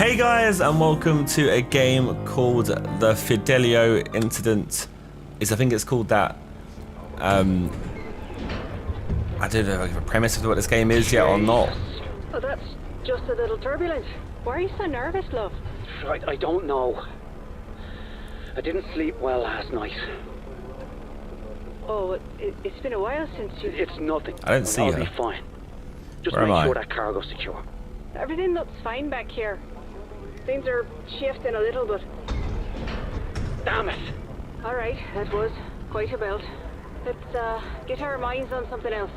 Hey guys, and welcome to a game called the Fidelio Incident. I think it's called that. I don't know if I have a premise of what this game is yet or not. Oh, that's just a little turbulent. Why are you so nervous, love? I don't know. I didn't sleep well last night. Oh, it's been a while since you... It's nothing. I don't see I'll her. be fine. Just Where am make sure I? that cargo's secure. Everything looks fine back here. Things are shifting a little, but... Damn it! Alright, that was quite a belt. Let's get our minds on something else.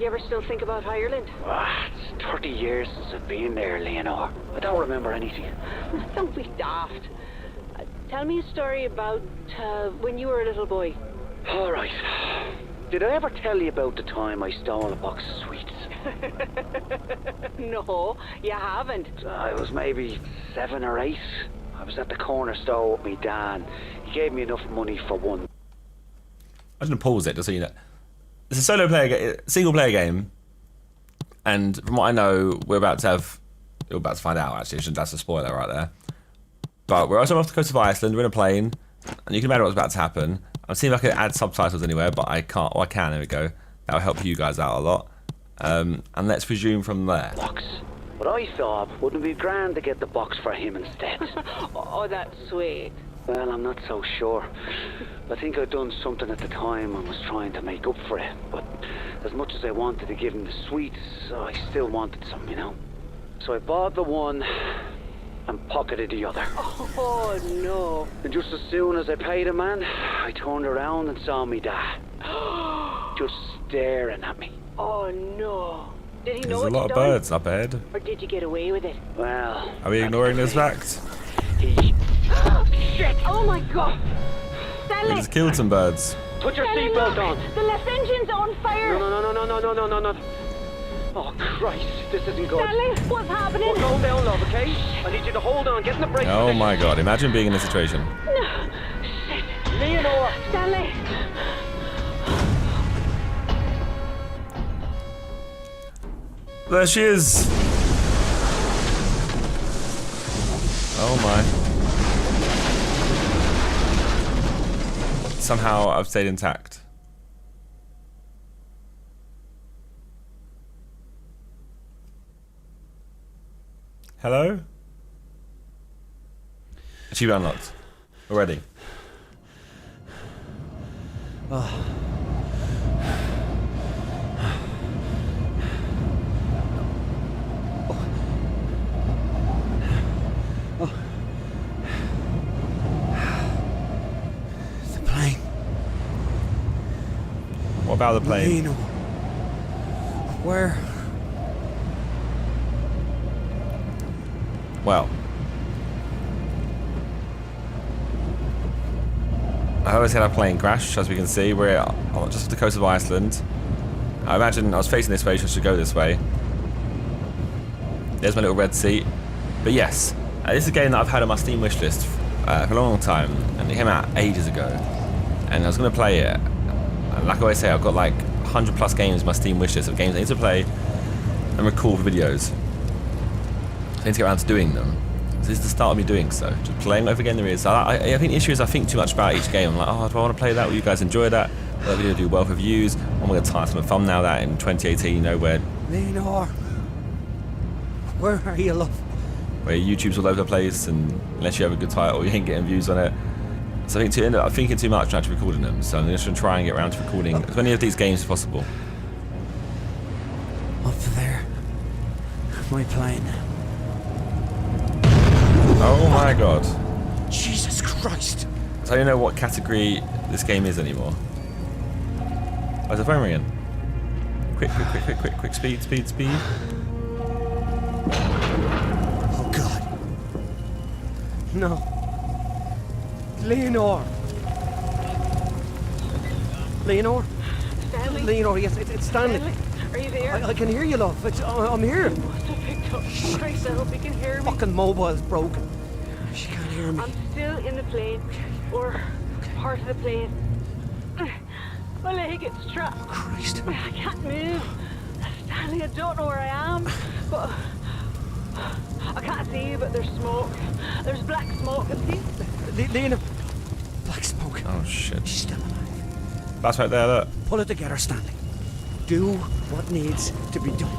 You ever still think about Ireland? It's 30 years since I've been there, Leonor. I don't remember anything. Don't be daft. Tell me a story about when you were a little boy. Alright. Did I ever tell you about the time I stole a box of sweets? No, you haven't. I was maybe 7 or 8. I was at the corner store with me dad. He gave me enough money for one. I'm going to pause it just so you know. It's a single player game, and from what I know, we're about to find out. Actually, that's a spoiler right there. But we're also off the coast of Iceland. We're in a plane, and you can imagine what's about to happen. I'm seeing if I can add subtitles anywhere, but I can't. Oh, I can. There we go. That'll help you guys out a lot. And let's resume from there. Box. But I thought, wouldn't it be grand to get the box for him instead? Oh, that's sweet. Well, I'm not so sure. I think I'd done something at the time and was trying to make up for it. But as much as I wanted to give him the sweets, I still wanted some, you know. So I bought the one and pocketed the other. Oh, no. And just as soon as I paid him, man, I turned around and saw me dad. Just staring at me. Oh, no. Did he know There's a what lot you'd of done? birds up ahead. Or did you get away with it? Well... Are we ignoring this fact? He... Shit! Oh, my God! We Stanley! just killed some birds. Put your Stanley, seatbelt look! on! The left engine's on fire! No. Oh, Christ, this isn't good. Stanley, what's happening? We're going down, love, okay? I need you to hold on, get in the brake Oh position. my God! Imagine being in this situation. No! Shit! Leonor! Stanley! There she is. Oh my. Somehow I've stayed intact. Hello? Achievement unlocked. Already. The plane. What about the plane? Leno. Where? Well. I always had a plane crash, as we can see. We're just off the coast of Iceland. I imagine I was facing this way, so I should go this way. There's my little red seat. But yes, this is a game that I've had on my Steam wishlist for a long time, and it came out ages ago. And I was going to play it. And like I always say, I've got like 100 plus games on my Steam wishlist of games I need to play and record for videos. I need to get around to doing them. So this is the start of me doing so. Just playing over again there is. I think the issue is I think too much about each game. I'm like, oh, do I want to play that? Will you guys enjoy that? Will that video do well for views? I'm going to title a thumbnail that in 2018, you know, where Lenore. Where are you, love? YouTube's all over the place, and unless you have a good title, you ain't getting views on it. So I think to end up thinking too much and actually recording them. So I'm just going to try and get around to recording as many of these games as possible. Up there. My plane. Oh my God. Jesus Christ. So I don't know what category this game is anymore. Oh, is the phone ringing? Quick, speed. Oh God. No. Leonor. Leonor? Stanley? Leonor, yes, it's Stanley. Stanley, are you there? I can hear you, love. I'm here. Must have picked up. Christ, I hope you can hear me. Fucking mobile's broken. She can't hear me. I'm still in the plane. Or part of the plane. My leg gets trapped. Oh, Christ. I can't move. Stanley, I don't know where I am. But I can't see, but there's smoke. There's black smoke. See? Lena, black smoke. Oh shit. She's still alive. That's right there, look. Pull it together, Stanley. Do what needs to be done.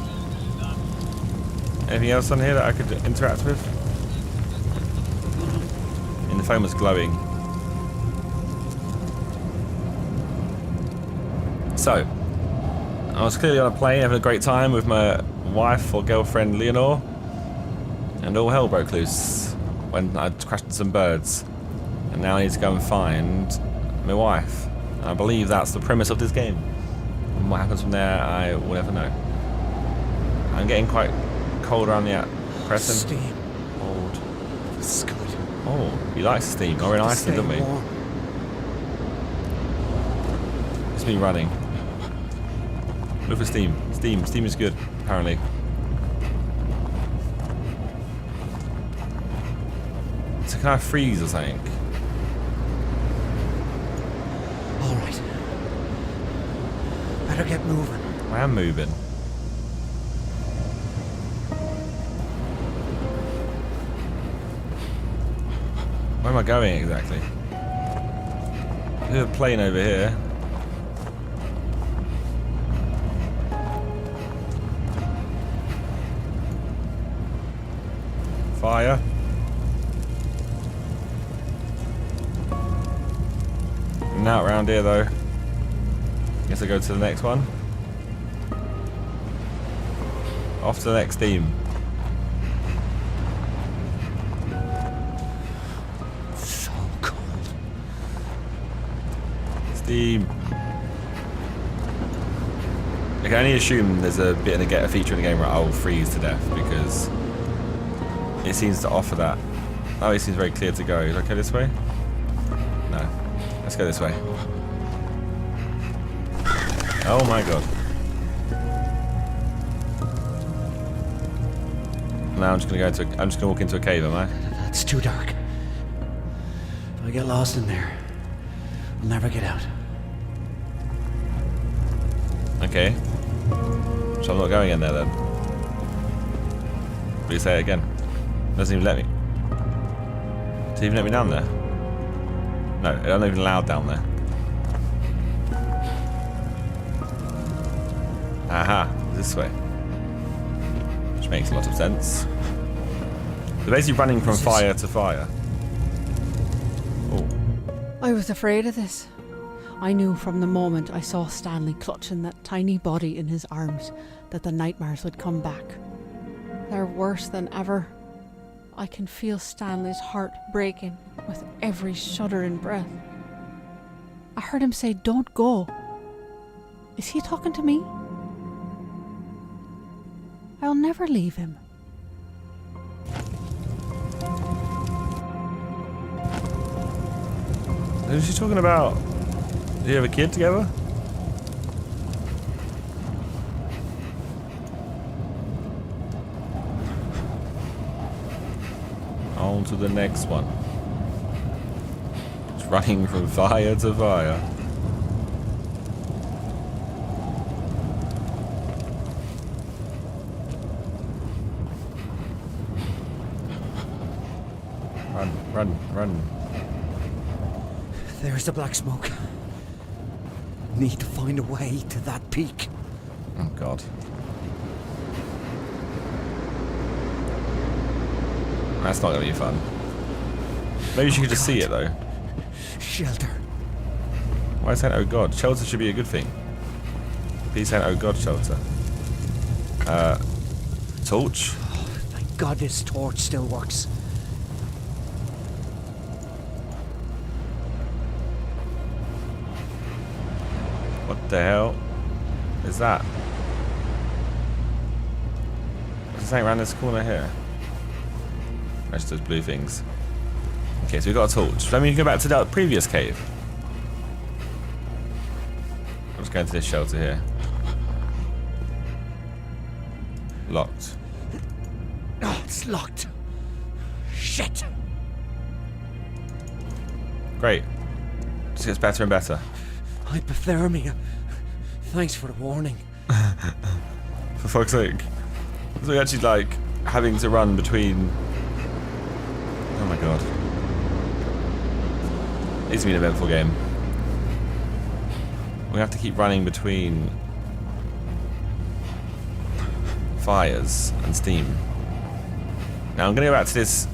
Anything else on here that I could interact with? And the phone was glowing. So, I was clearly on a plane having a great time with my wife or girlfriend Leonore, and all hell broke loose when I crashed into some birds. And now I need to go and find my wife. And I believe that's the premise of this game. And what happens from there, I will never know. I'm getting quite cold around the pressing. Steam. Old. This is good. Oh, he likes steam. Oh, we're in Iceland, don't we? Warm. It's me running. Look for steam. Steam. Steam is good, apparently. So can I freeze or something? All right. Better get moving. I am moving. Where am I going exactly? There's a plane over here. Fire. Now around here though. Guess I go to the next one. Off to the next team. So cold. Steam. I can only assume there's a bit of a feature in the game where I'll freeze to death because it seems to offer that. Oh, it seems very clear to go. Is I go this way? No. Let's go this way. Oh my god. Now I'm just gonna walk into a cave, am I? It's too dark. If I get lost in there, I'll never get out. Okay. So I'm not going in there then. Please say it again. Doesn't even let me. Does it even let me down there? No, it doesn't even allow down there. Aha, this way. Which makes a lot of sense. They're basically running from fire to fire. Oh. I was afraid of this. I knew from the moment I saw Stanley clutching that tiny body in his arms that the nightmares would come back. They're worse than ever. I can feel Stanley's heart breaking with every shuddering breath. I heard him say, "Don't go." Is he talking to me? I'll never leave him. Who's she talking about? Do you have a kid together? On to the next one. Just running from fire to fire. Run, run, run. There's the black smoke. Need to find a way to that peak. Oh god. That's not gonna be fun. Maybe she could just see it though. Shelter. Why is that oh god? Shelter should be a good thing. Please say oh god shelter. Torch? Oh, thank God this torch still works. What the hell is that? There's something around this corner here. That's those blue things. Okay, so we've got a torch. Does that mean you can go back to that previous cave? I'm just going to this shelter here. Locked. Oh, it's locked. Shit. Great. Just gets better and better. Hypothermia. Thanks for the warning. For fuck's sake. So we actually like having to run between... Oh my god. It's been an eventful game. We have to keep running between fires and steam. Now I'm going to go back to this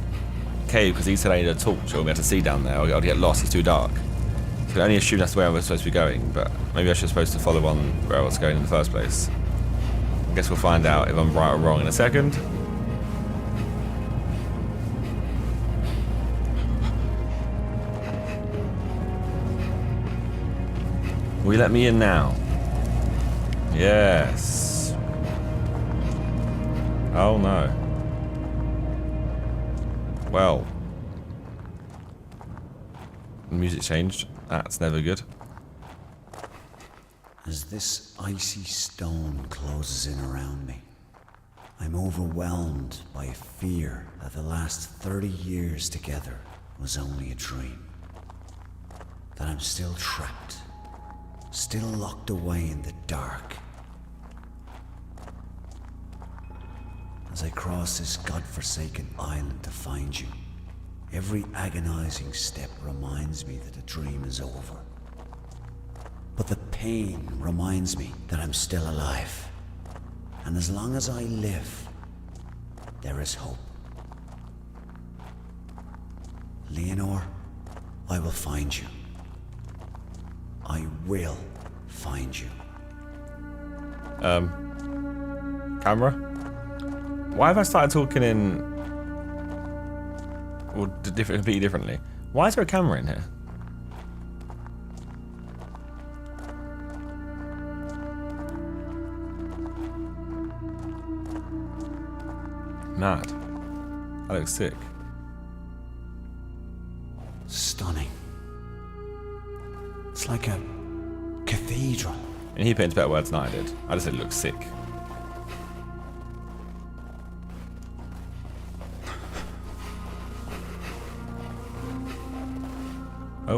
cave because he said I need a torch or we'll be able to see down there. I'll get lost, it's too dark. So I can only assume that's the way I was supposed to be going, but maybe I should supposed to follow on where I was going in the first place. I guess we'll find out if I'm right or wrong in a second. Will you let me in now? Yes. Oh no. Well. The music changed. That's never good. As this icy stone closes in around me, I'm overwhelmed by a fear that the last 30 years together was only a dream. That I'm still trapped, still locked away in the dark. As I cross this godforsaken island to find you, every agonizing step reminds me that the dream is over. But the pain reminds me that I'm still alive. And as long as I live, there is hope. Leonore, I will find you. I will find you. Camera? Why have I started talking in... or completely differently? Why is there a camera in here? Mad. That looks sick. Stunning. It's like a cathedral. And he paints better words than I did. I just said it looks sick. Oh,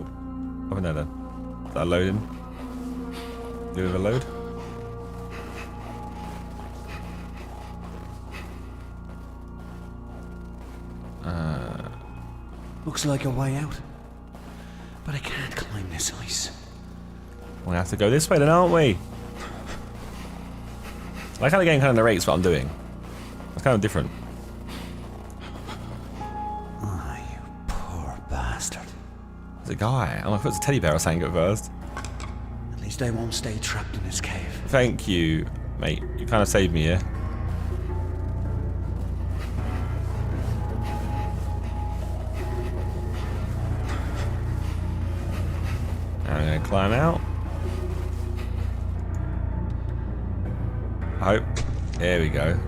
up in there then. Is that loading? A bit of a load? Looks like a way out. But I can't climb this ice. We're gonna have to go this way then, aren't we? I like how the game kind of narrates what I'm doing. It's kind of different. Ah, you poor bastard. There's a guy. I'm like, it's a teddy bear or something at first. At least I won't stay trapped in this cave. Thank you, mate. You kind of saved me here. I'm gonna climb out. I hope. There we go.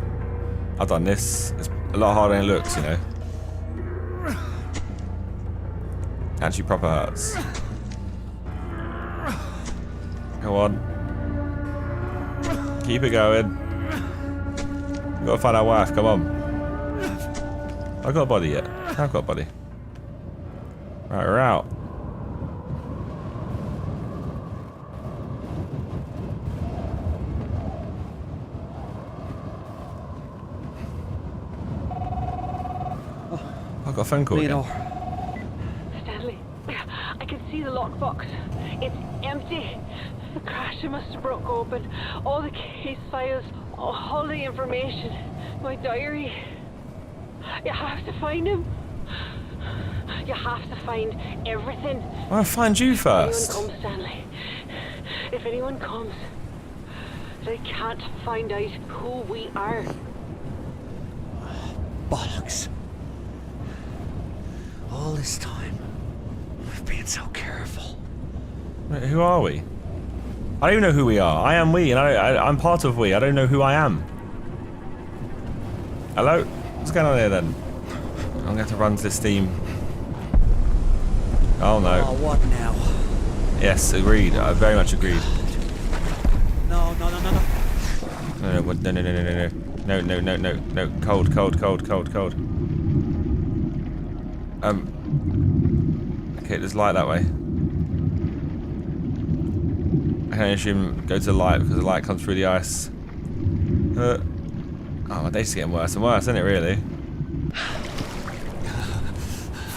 I've done this. It's a lot harder than it looks, you know. Actually proper hurts. Go on. Keep it going. We've got to find our wife, come on. I've got a body yet. I've got a body. Right, we're out. I've got a phone call again. Stanley, I can see the lockbox. It's empty. The crasher must have broke open. All the case files, all the information. My diary. You have to find him. You have to find everything. I'll find you first. If anyone comes, Stanley. If anyone comes, they can't find out who we are. Bollocks. All this time, we've been so careful. Wait, who are we? I don't even know who we are. I am we, and I'm part of we. I don't know who I am. Hello? What's going on here then? I'm going to have to run to this steam. Oh no. Oh, what now? Yes, agreed. I very much agreed. No. No. Cold. Okay, there's light that way. I can assume go to the light because the light comes through the ice. Oh, my day's getting worse and worse, isn't it, really?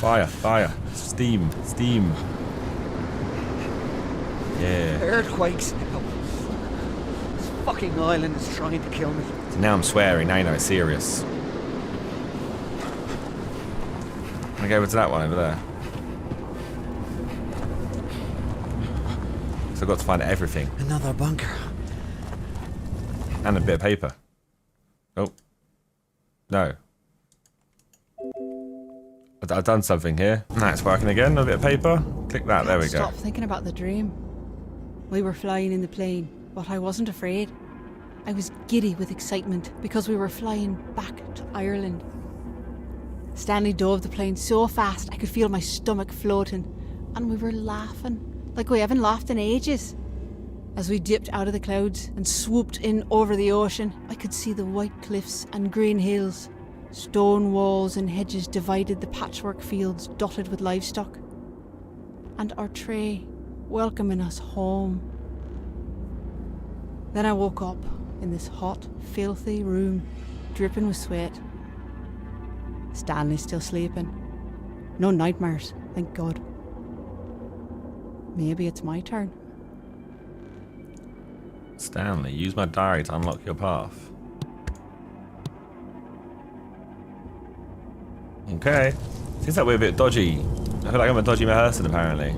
Fire, fire. Steam, steam. Yeah. Earthquakes. This fucking island is trying to kill me. So now I'm swearing, now you know it's serious. I'm gonna go over to that one over there. So I've got to find everything. Another bunker. And a bit of paper. Oh. No. I've done something here. That's working again. A bit of paper. Click that. There we go. Stop thinking about the dream. We were flying in the plane, but I wasn't afraid. I was giddy with excitement because we were flying back to Ireland. Stanley dove the plane so fast I could feel my stomach floating, and we were laughing like we haven't laughed in ages. As we dipped out of the clouds and swooped in over the ocean, I could see the white cliffs and green hills. Stone walls and hedges divided the patchwork fields dotted with livestock. And our tray welcoming us home. Then I woke up in this hot, filthy room, dripping with sweat. Stanley's still sleeping. No nightmares, thank God. Maybe it's my turn. Stanley, use my diary to unlock your path. Okay. Seems like we're a bit dodgy. I feel like I'm a dodgy person, apparently.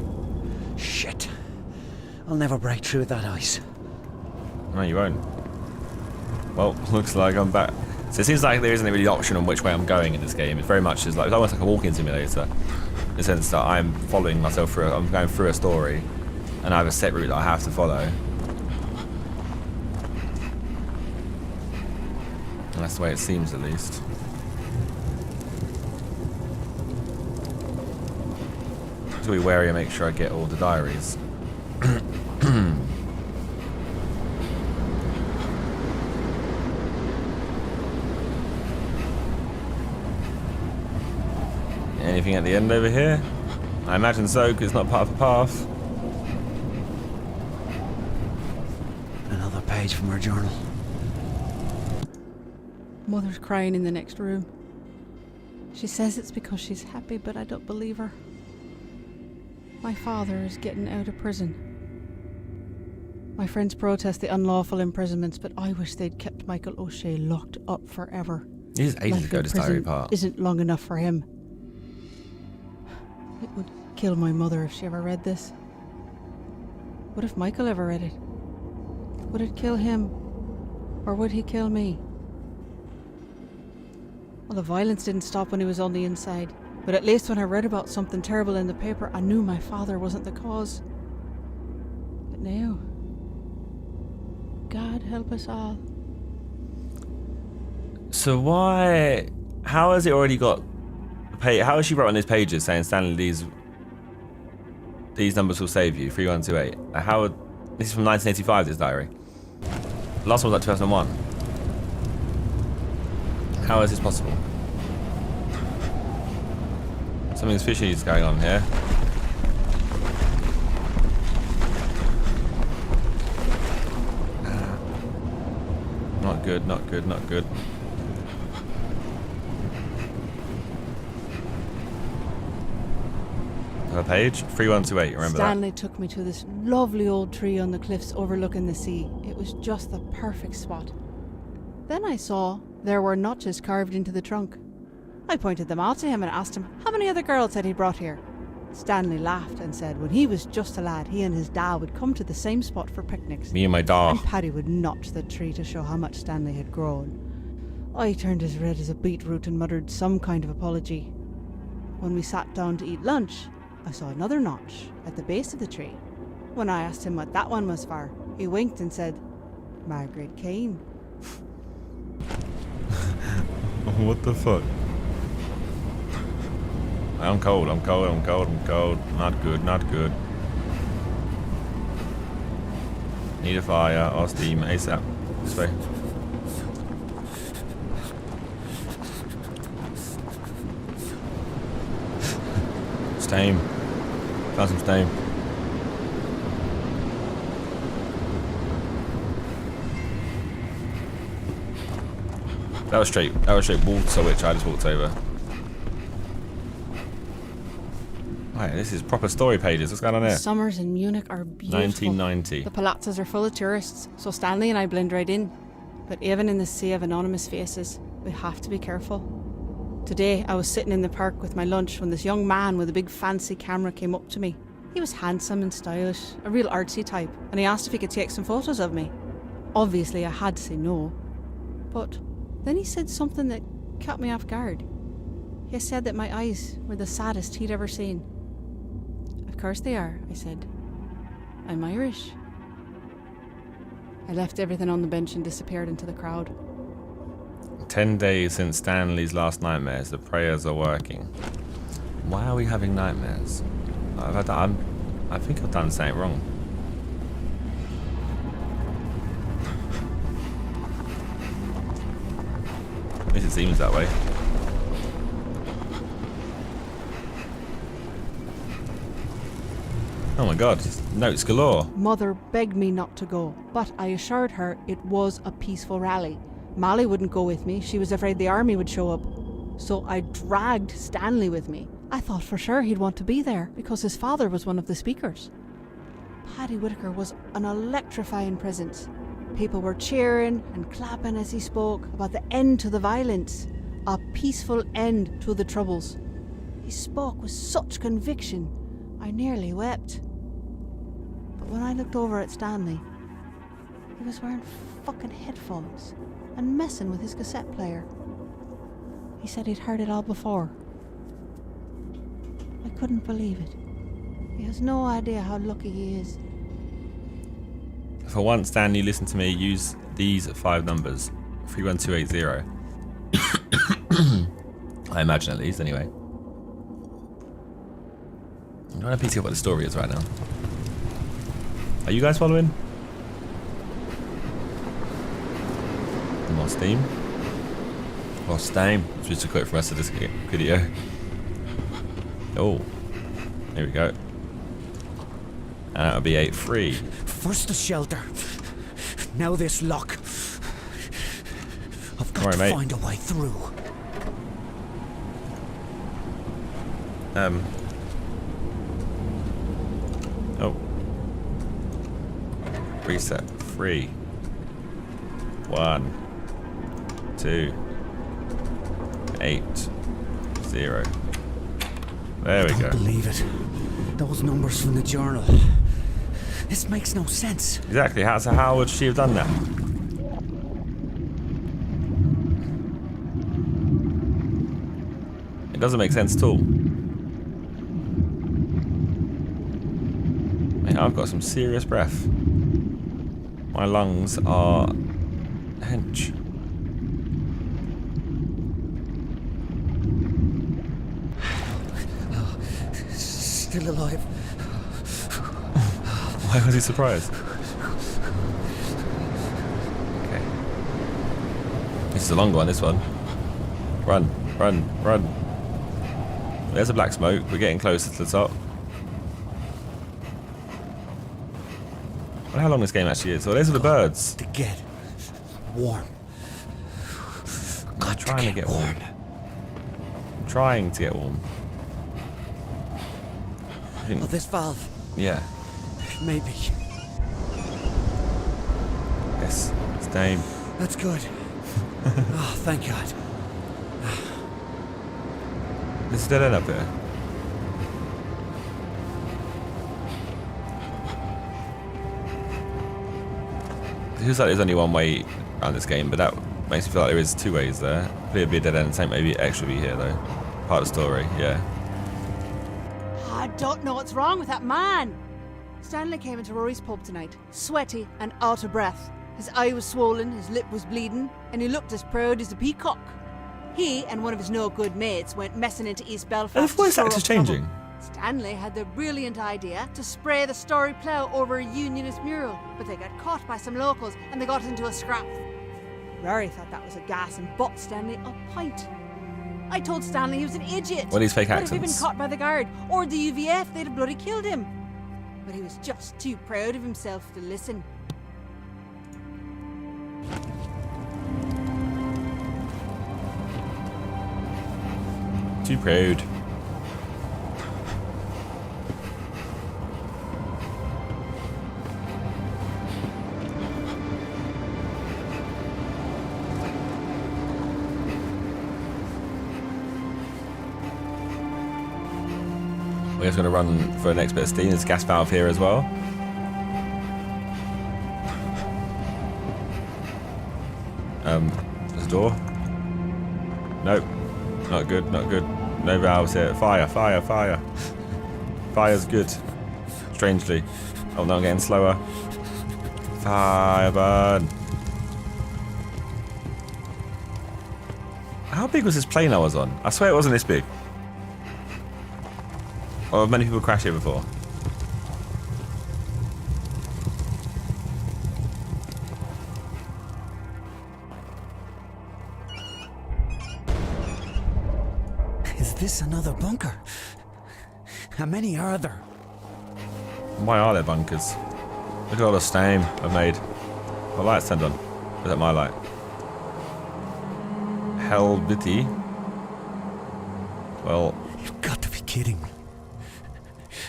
Shit. I'll never break through that ice. No, you won't. Well, looks like I'm back. So it seems like there isn't really an option on which way I'm going in this game. It's very much it's almost like a walking simulator. In the sense that I'm following myself through, I'm going through a story, and I have a set route that I have to follow. And that's the way it seems, at least. Just be wary and make sure I get all the diaries. Anything at the end over here? I imagine so, because it's not part of the path. Another page from her journal. Mother's crying in the next room. She says it's because she's happy, but I don't believe her. My father is getting out of prison. My friends protest the unlawful imprisonments, but I wish they'd kept Michael O'Shea locked up forever. It is ages ago, this diary part. Isn't long enough for him. It would kill my mother if she ever read this. What if Michael ever read it? Would it kill him? Or would he kill me? Well, the violence didn't stop when he was on the inside. But at least when I read about something terrible in the paper, I knew my father wasn't the cause. But now, God help us all. So why... How has it already got... How has she wrote on these pages saying, Stanley, these numbers will save you, 3128? How... This is from 1985, this diary. The last one was like 2001. How is this possible? Something's fishy is going on here. Not good, not good, not good. Her page? 3128, remember Stanley took me to this lovely old tree on the cliffs overlooking the sea. It was just the perfect spot. Then I saw there were notches carved into the trunk. I pointed them out to him and asked him how many other girls had he brought here. Stanley laughed and said when he was just a lad, he and his dad would come to the same spot for picnics. Me and my dog. And Paddy would notch the tree to show how much Stanley had grown. I turned as red as a beetroot and muttered some kind of apology. When we sat down to eat lunch, I saw another notch at the base of the tree. When I asked him what that one was for, he winked and said, Margaret Kane. What the fuck? I'm cold, I'm cold, I'm cold, I'm cold. Not good, not good. Need a fire or steam ASAP. This way. Steam. Found some steam. That was straight water, which I just walked over. Right, this is proper story pages. What's going on The here? summers in Munich are beautiful. 1990. The palazzas are full of tourists, so Stanley and I blend right in. But even in the sea of anonymous faces, we have to be careful. Today, I was sitting in the park with my lunch when this young man with a big fancy camera came up to me. He was handsome and stylish, a real artsy type, and he asked if he could take some photos of me. Obviously, I had to say no. But then he said something that caught me off guard. He said that my eyes were the saddest he'd ever seen. Of course they are, I said. I'm Irish. I left everything on the bench and disappeared into the crowd. 10 days since Stanley's last nightmares. The prayers are working. Why are we having nightmares? I think I've done something wrong. At least it seems that way. Oh my god, notes galore. Mother begged me not to go, but I assured her it was a peaceful rally. Molly wouldn't go with me. She was afraid the army would show up. So I dragged Stanley with me. I thought for sure he'd want to be there because his father was one of the speakers. Paddy Whitaker was an electrifying presence. People were cheering and clapping as he spoke about the end to the violence, a peaceful end to the troubles. He spoke with such conviction, I nearly wept. But when I looked over at Stanley, he was wearing fucking headphones and messing with his cassette player. He said he'd heard it all before. I couldn't believe it. He has no idea how lucky he is. For once, Stanley, listen to me. Use these 5 numbers. 31280. I imagine at least, anyway. I'm trying to piece up what the story is right now. Are you guys following? More steam. Or steam. Just a quote for the rest of this video. Oh. Here we go. And that'll be 8-3. First the shelter, now this lock. I've got Alright, to mate. find a way through. Oh. Reset. 3. 1. 2. 8. 0. There we I go. can't believe it. Those numbers from the journal. This makes no sense. Exactly. How would she have done that? It doesn't make sense at all. Man, I've got some serious breath. My lungs are hench. Still alive. Why was he surprised? Okay. This is a long one, this one. Run, run, run. There's a black smoke. We're getting closer to the top. I wonder how long this game actually is. Oh, those are the birds. To get warm. I'm trying to get warm. I'm trying to get warm. Oh, this valve. Yeah. Maybe. Yes. Stain. That's good. Oh, thank God. There's a dead end up there. It feels like there's only one way around this game, but that makes me feel like there is 2 ways there. Could be a dead end, same maybe extra be here though. Part of the story, yeah. I don't know what's wrong with that man. Stanley came into Rory's pub tonight, sweaty and out of breath. His eye was swollen, his lip was bleeding, and he looked as proud as a peacock. He and one of his no-good mates went messing into East Belfast. And the voice to stir actor's up trouble. changing. Stanley had the brilliant idea to spray the story plough over a unionist mural, but they got caught by some locals and they got into a scrap. Rory thought that was a gas and bought Stanley a pint. I told Stanley he was an idiot. What are these fake But if he'd been accents? caught by the guard or the UVF, they'd have bloody killed him. But he was just too proud of himself to listen. be proud. We're just going to run for the next bit of steam. There's a gas valve here as well. There's a door. Nope. Not good, not good. No valves here. Fire, fire, fire. Fire's good. Strangely. Oh no, I'm getting slower. Fire burn. How big was this plane I was on? I swear it wasn't this big. Or have many people crashed here before? Is this another bunker? How many are there? Why are there bunkers? Look at all the steam I've made. My light's turned on. Is that my light? Hell bitty. Well, You've got to be kidding.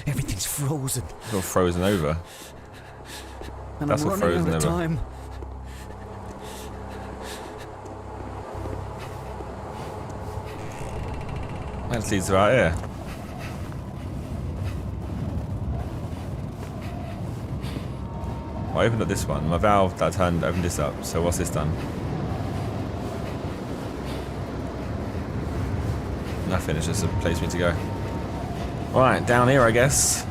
Everything's frozen. it's all frozen over. And That's I'm what running frozen out of over. time. That leads right here. I opened up this one. My valve that I turned opened this up. So what's this done? Nothing. It's just a place for me to go. Right, down here, I guess.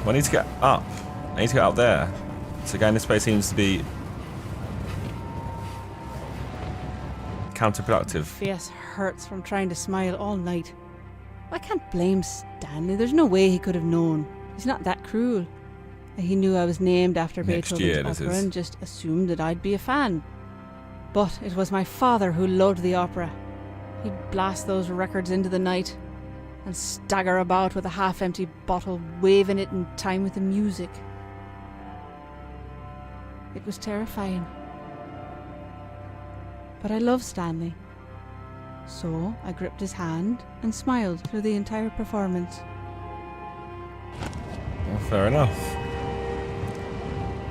Well, I need to get up. I need to get up there. So going this way seems to be counterproductive. Face hurts from trying to smile all night. I can't blame Stanley. There's no way he could have known. He's not that cruel. He knew I was named after Next Beethoven's year, this opera is. and just assumed that I'd be a fan. But it was my father who loved the opera. He'd blast those records into the night and stagger about with a half-empty bottle, waving it in time with the music. It was terrifying. But I loved Stanley. So I gripped his hand and smiled through the entire performance. Well, fair enough.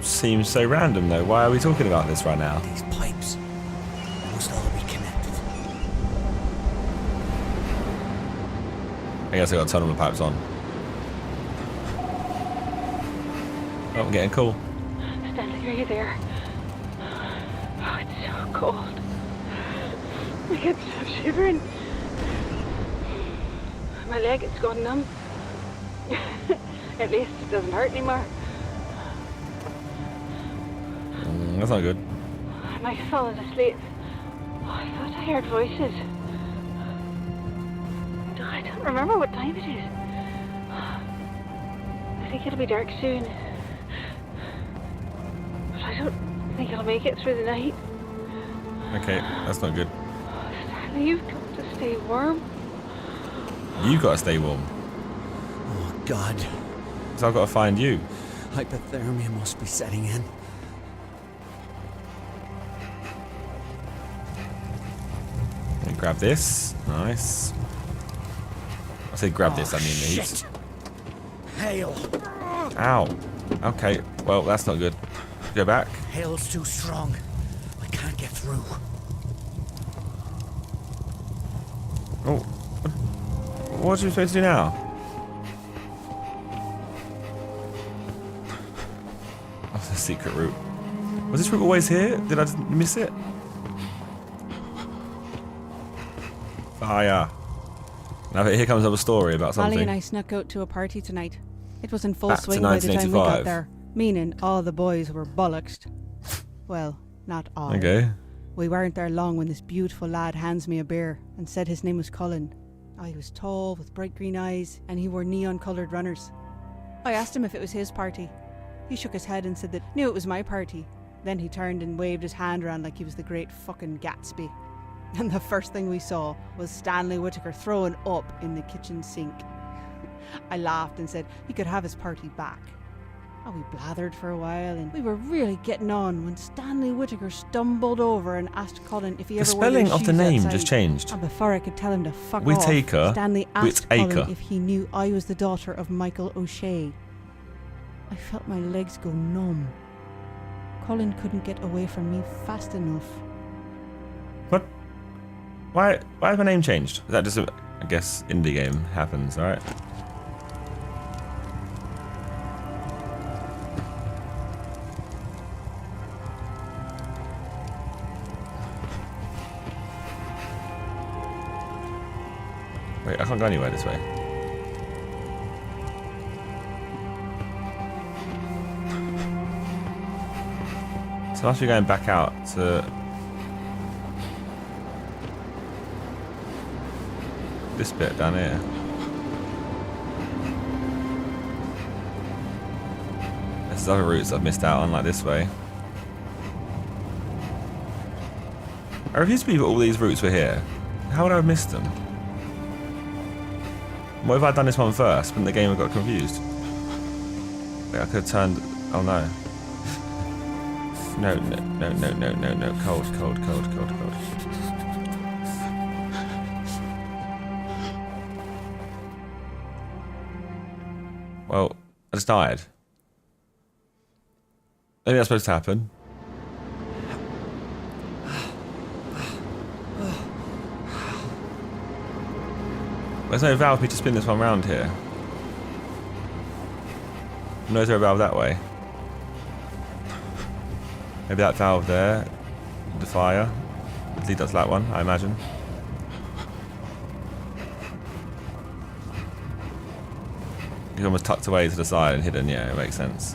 Seems so random though. Why are we talking about this right now? These pipes must all be connected. I guess I got to turn all the pipes on. Oh, I'm getting cool. Stanley, are you there? Oh, it's so cold. I can't stop shivering. My leg, it's gone numb. At least it doesn't hurt anymore. That's not good. I might have fallen asleep. Oh, I thought I heard voices. I don't remember what time it is. I think it'll be dark soon. But I don't think I'll make it through the night. Okay, that's not good. Stanley, you've got to stay warm. You gotta stay warm. Oh, God. So I've got to find you. Hypothermia must be setting in. Okay, grab this. Nice. I say grab this, I mean the heat. Shit. Hail. Ow. Okay, well, that's not good. Go back. Hail's too strong. I can't get through. Oh. What are you supposed to do now? Oh, the secret route. Was this route always here? Did I just miss it? Fire. Now here comes another story about something. Molly and I snuck out to a party tonight. It was in full Back to swing by the time we got 1985. there, meaning all the boys were bollocksed. Well, not all. Okay. We weren't there long when this beautiful lad hands me a beer and said his name was Cullen. Oh, he was tall with bright green eyes and he wore neon-coloured runners. I asked him if it was his party. He shook his head and said that knew it was my party. Then he turned and waved his hand around like he was the great fucking Gatsby. And the first thing we saw was Stanley Whittaker throwing up in the kitchen sink. I laughed and said he could have his party back. Oh, we blathered for a while and we were really getting on when Stanley Whittaker stumbled over and asked Colin if he The ever wore spelling their of the shoes name outside. just changed. And before I could tell him to fuck Whittaker, off, Stanley asked Colin Whittaker. if he knew I was the daughter of Michael O'Shea. I felt my legs go numb. Colin couldn't get away from me fast enough. What? Why has my name changed? Is that just a, I guess, indie game happens, alright? Wait, I can't go anywhere this way. So I must be going back out to this bit down here. There's other routes I've missed out on, like this way. I refuse to believe all these routes were here. How would I have missed them? What if I'd done this one first? Wouldn't the game have got confused? Wait, I could have turned... Oh no. No. Cold. Well, I just died. Maybe that's supposed to happen. There's no valve for me to spin this one round here. No, is there a valve that way? Maybe that valve there, the fire. At least that's that one, I imagine. He's almost tucked away to the side and hidden, yeah, it makes sense.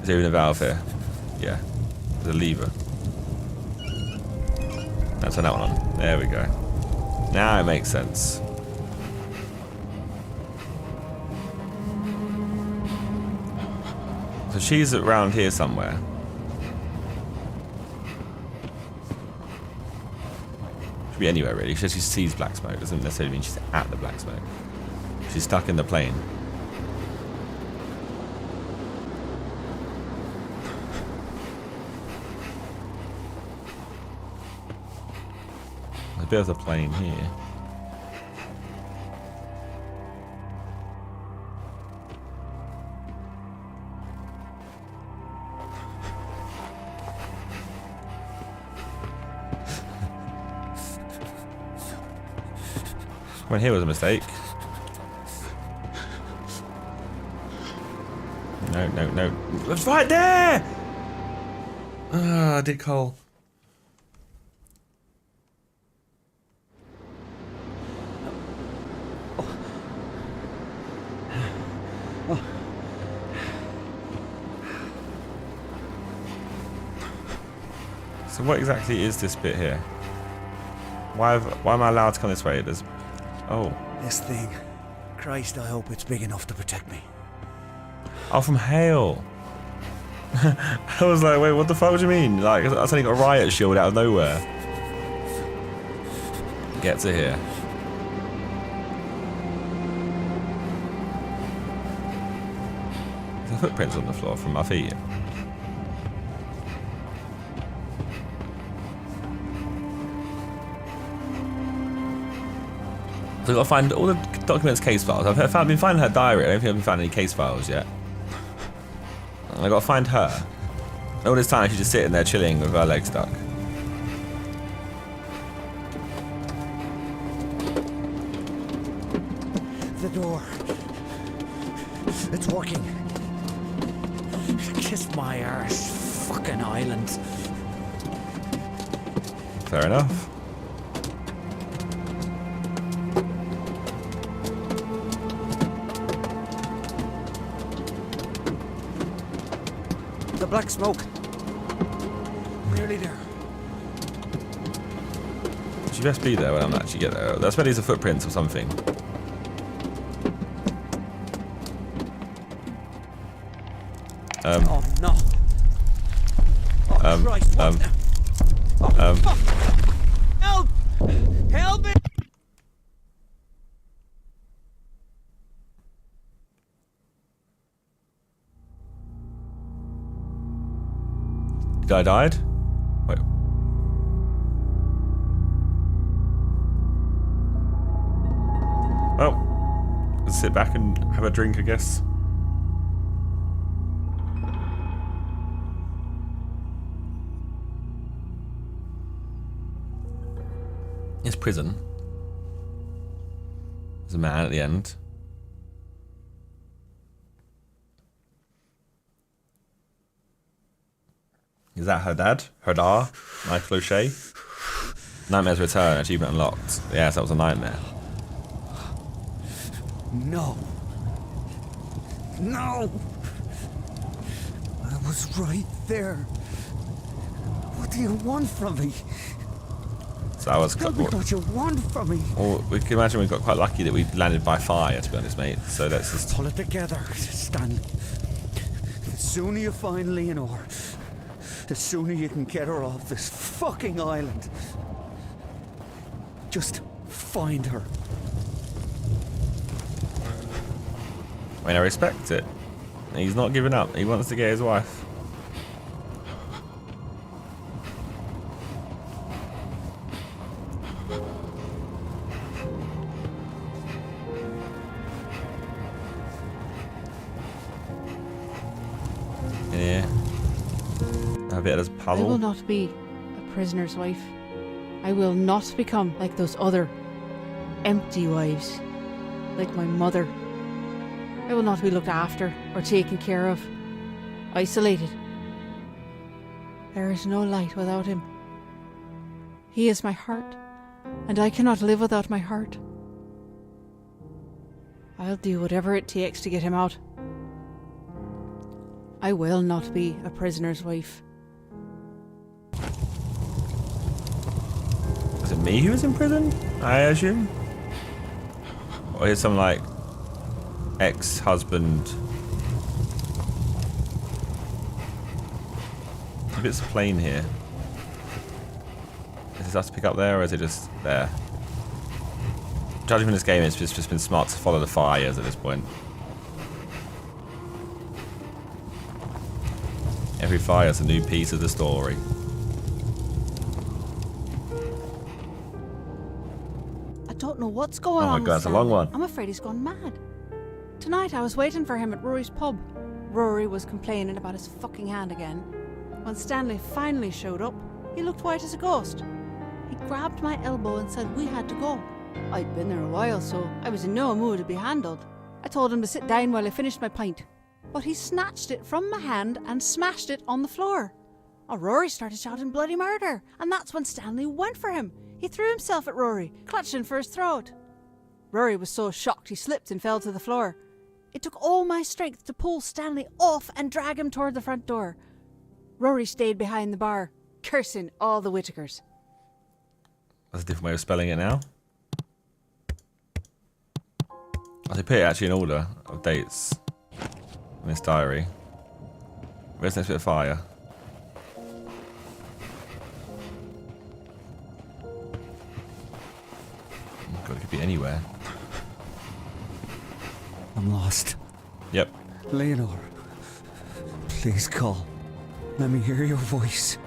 Is there even a valve here? Yeah, there's a lever. Let's turn that one on. There we go. Now it makes sense. So she's around here somewhere. Should be anywhere really. She sees black smoke. Doesn't necessarily mean she's at the black smoke. She's stuck in the plane. There's a bit of the plane here. Well, here was a mistake. No. It's right there! Ah, I did Cole. So what exactly is this bit here? Why am I allowed to come this way? There's... Oh. This thing. Christ, I hope it's big enough to protect me. Oh, from hail. I was like, wait, what the fuck do you mean? Like, I suddenly got a riot shield out of nowhere. Get to here. There's footprints on the floor from my feet. So I've got to find all the documents, case files. I've been finding her diary. I don't think I've been finding any case files yet. I've got to find her. All this time she's just sitting there chilling with her legs stuck. The door. It's working. Kiss my arse. Fucking island. Fair enough. The black smoke. Nearly there. She best be there when I'm actually get there. That's where these are footprints or something. Oh no. Oh Christ, what the... Oh, fuck. Help! Help me! guy died? Wait. Well, let's sit back and have a drink, I guess. It's prison. There's a man at the end. Is that her dad? Her Michael O'Shea? Nightmare's Return, achievement unlocked. Yes, that was a nightmare. No. No! I was right there. What do you want from me? So that was Tell me what you want from me. well, we can imagine we got quite lucky that we landed by fire, to be honest, mate. So let's just Pull it together, Stanley. The sooner you find Leonore, the sooner you can get her off this fucking island. Just find her. I mean, I respect it. He's not giving up. He wants to get his wife. Yeah. A bit of this I will puzzle. not be a prisoner's wife. I will not become like those other empty wives, like my mother. I will not be looked after or taken care of, isolated. There is no light without him. He is my heart, and I cannot live without my heart. I'll do whatever it takes to get him out. I will not be a prisoner's wife. Is it me who was in prison? I assume? Or is some like ex-husband? Maybe it's a plane here. Is it us to pick up there, or is it just there? Judging from this game, it's just been smart to follow the fires at this point. Every fire is a new piece of the story. I don't know what's going Oh my on. God, with it's a long Stanley. one. I'm afraid he's gone mad. Tonight I was waiting for him at Rory's pub. Rory was complaining about his fucking hand again. When Stanley finally showed up, he looked white as a ghost. He grabbed my elbow and said we had to go. I'd been there a while, so I was in no mood to be handled. I told him to sit down while I finished my pint, but he snatched it from my hand and smashed it on the floor. Oh, Rory started shouting bloody murder, and that's when Stanley went for him. He threw himself at Rory, clutching for his throat. Rory was so shocked he slipped and fell to the floor. It took all my strength to pull Stanley off and drag him toward the front door. Rory stayed behind the bar, cursing all the Whittakers. That's a different way of spelling it now. I should put it actually in order of dates in this diary. Where's the next bit of fire? Oh God, it could be anywhere. I'm lost. Yep. Leonore, please call. Let me hear your voice.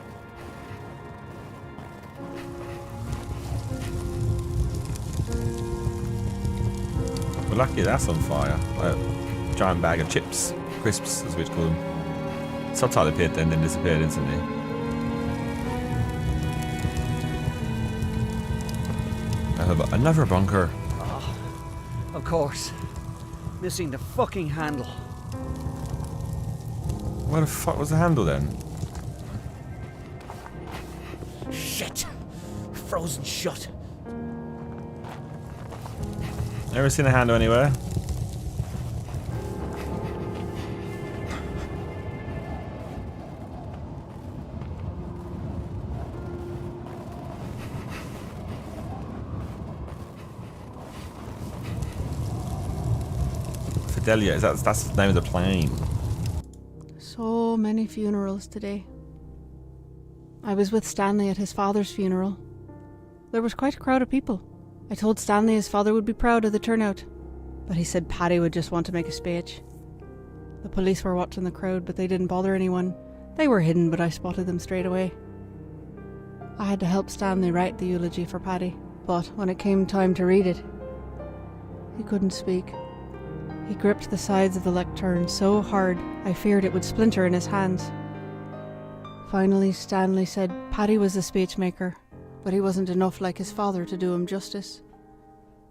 We're lucky that's on fire. Like a giant bag of chips. Crisps, as we'd call them. Subtitle appeared then disappeared instantly. Another bunker. Oh, of course. Missing the fucking handle. Where the fuck was the handle then? Shit. Frozen shut. Never seen a handle anywhere. Fidelio, that's the name of the plane. So many funerals today. I was with Stanley at his father's funeral. There was quite a crowd of people. I told Stanley his father would be proud of the turnout, but he said Paddy would just want to make a speech. The police were watching the crowd, but they didn't bother anyone. They were hidden, but I spotted them straight away. I had to help Stanley write the eulogy for Paddy, but when it came time to read it, he couldn't speak. He gripped the sides of the lectern so hard I feared it would splinter in his hands. Finally, Stanley said Paddy was the speechmaker, but he wasn't enough like his father to do him justice.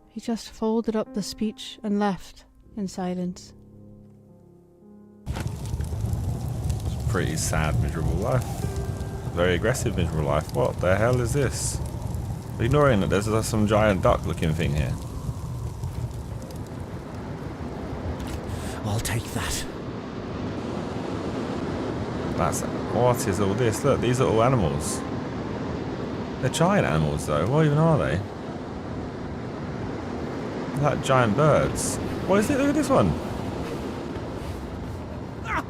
He just folded up the speech and left in silence. Pretty sad, miserable life. Very aggressive, miserable life. What the hell is this? Ignoring that there's some giant duck looking thing here. I'll take that. What is all this? Look, these are all animals. They're giant animals though. What even are they? Like giant birds. What is it? Look at this one. Ah!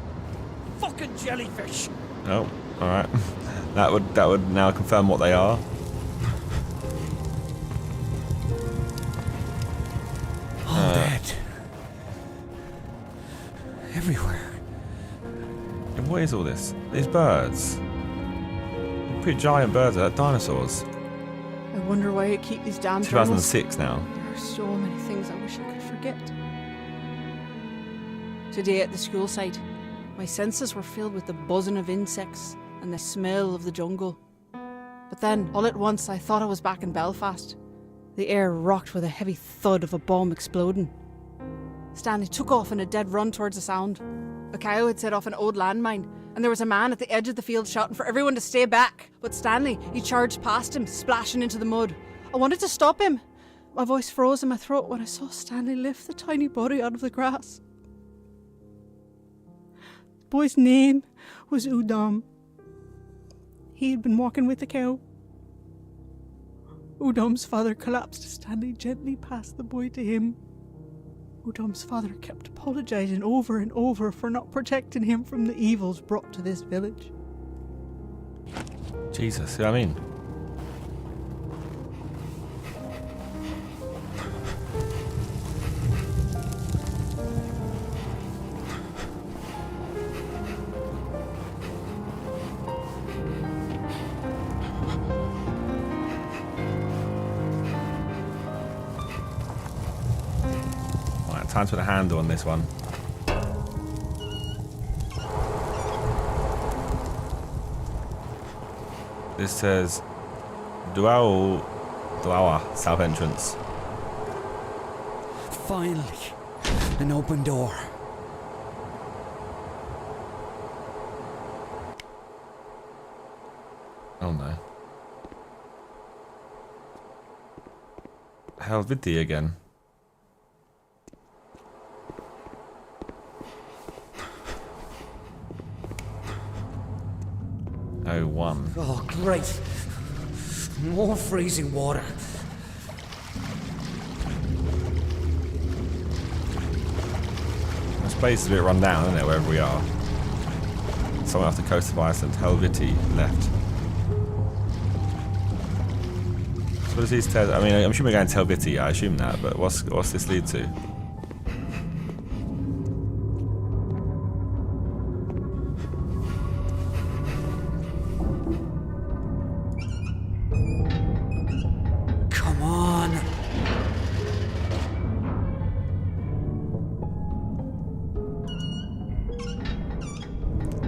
Fucking jellyfish! Oh, alright. That would now confirm what they are. All dead. Everywhere. And what is all this? These birds. Pretty giant birds, are dinosaurs. I wonder why I keep these damn 2006 now. There are so many things I wish I could forget. Today at the school site, my senses were filled with the buzzing of insects and the smell of the jungle. But then, all at once, I thought I was back in Belfast. The air rocked with a heavy thud of a bomb exploding. Stanley took off in a dead run towards the sound. A cow had set off an old landmine, and there was a man at the edge of the field shouting for everyone to stay back. But Stanley, he charged past him, splashing into the mud. I wanted to stop him. My voice froze in my throat when I saw Stanley lift the tiny body out of the grass. The boy's name was Udom. He had been walking with the cow. Udom's father collapsed as Stanley gently passed the boy to him. Udom's father kept apologising over and over for not protecting him from the evils brought to this village. Jesus, see what I mean? Time to put a handle on this one. This says Duawa, south entrance. Finally, an open door. Oh no. Helviti again. Oh, great. More freezing water. This place is a bit run down, isn't it, wherever we are? Somewhere off the coast of Iceland, Helviti left. So what does these tell? I mean, I'm assuming we're going to Helviti, I assume that, but what's this lead to?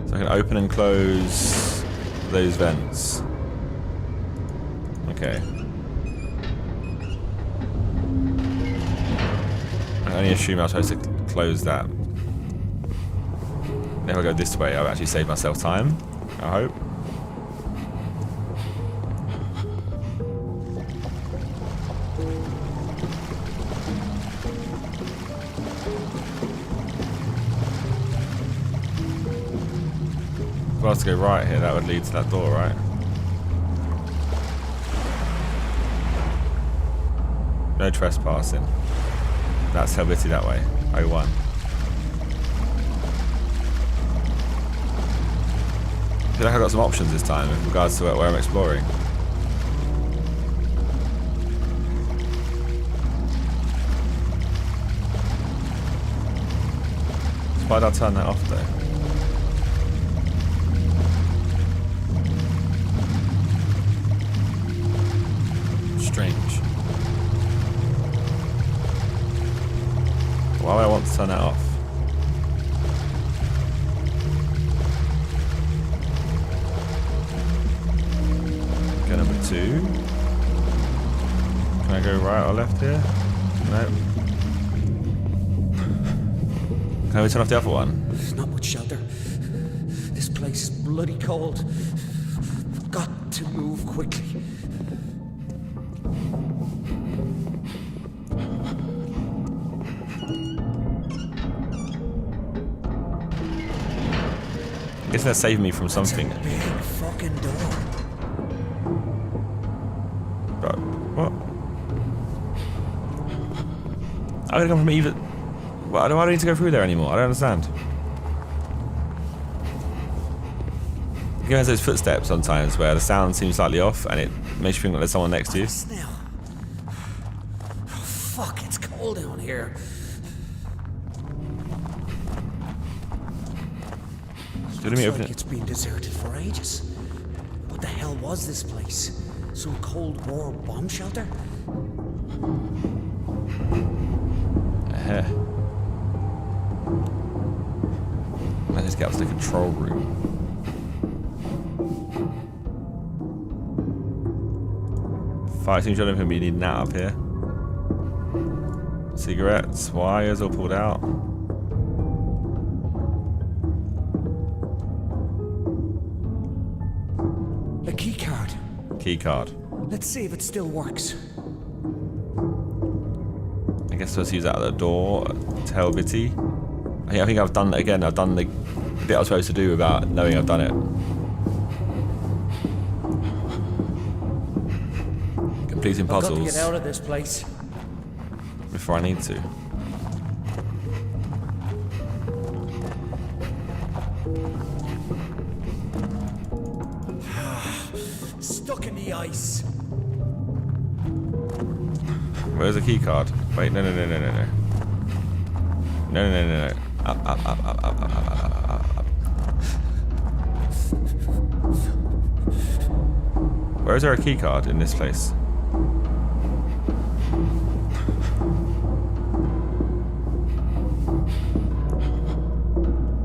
I can open and close those vents. Okay. I only assume I'm supposed to close that. If I go this way, I've actually saved myself time, I hope. If I was to go right here, that would lead to that door, right? No trespassing. That's Helviti that way. 01. I feel like I've got some options this time in regards to where I'm exploring. Why did I turn that off though? strange. Why would I want to turn that off? Okay, number 2. Can I go right or left here? No. Can we turn off the other one? There's not much shelter. This place is bloody cold. I've got to move quickly. I guess that saved me from something. It's a big fucking door. But what? I'm gonna come from either. Why do I need to go through there anymore? I don't understand. It has those footsteps sometimes where the sound seems slightly off and it makes you think that there's someone next to you. Now. Oh, fuck, it's cold down here. Let me Looks open like it. it's been deserted for ages. What the hell was this place? Some Cold War bomb shelter? Let's just get up to the control room. Fire extinguisher, I don't think we need that up here. Cigarettes, wires all pulled out. A key card. Key card. Let's see if it still works. I guess let's use that at the door. Tell bitty. I think I've done it again. I've done the bit I was supposed to do without knowing I've done it. Completing I've got to puzzles get out of this place. before I need to. Stuck in the ice. Where's the key card? Wait, no. No. Up. Where is there a key card in this place?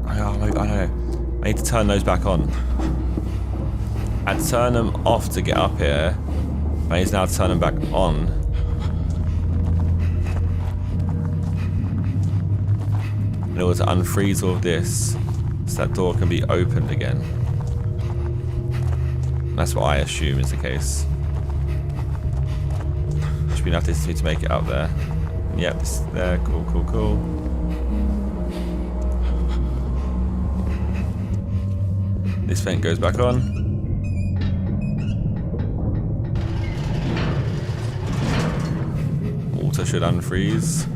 I don't know. I need to turn those back on. I'd turn them off to get up here. I need to now turn them back on. In order to unfreeze all of this, so that door can be opened again. That's what I assume is the case. Should be enough distance to make it up there. Yep, it's there. Cool. This vent goes back on. Water should unfreeze.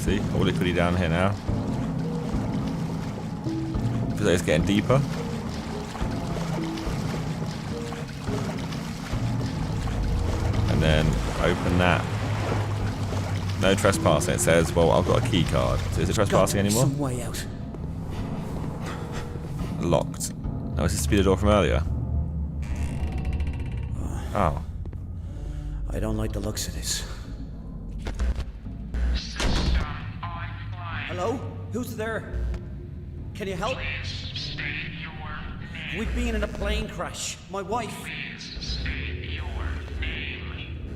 See, all liquidy down here now. Feels like it's getting deeper. And then open that. No trespassing. It says, well, I've got a key card. So is it trespassing anymore? Some way out. Locked. No, it's the speeder door from earlier. Oh. I don't like the looks of this. Hello? Who's there? Can you help? Please state your name. We've been in a plane crash. My wife. Please state your name.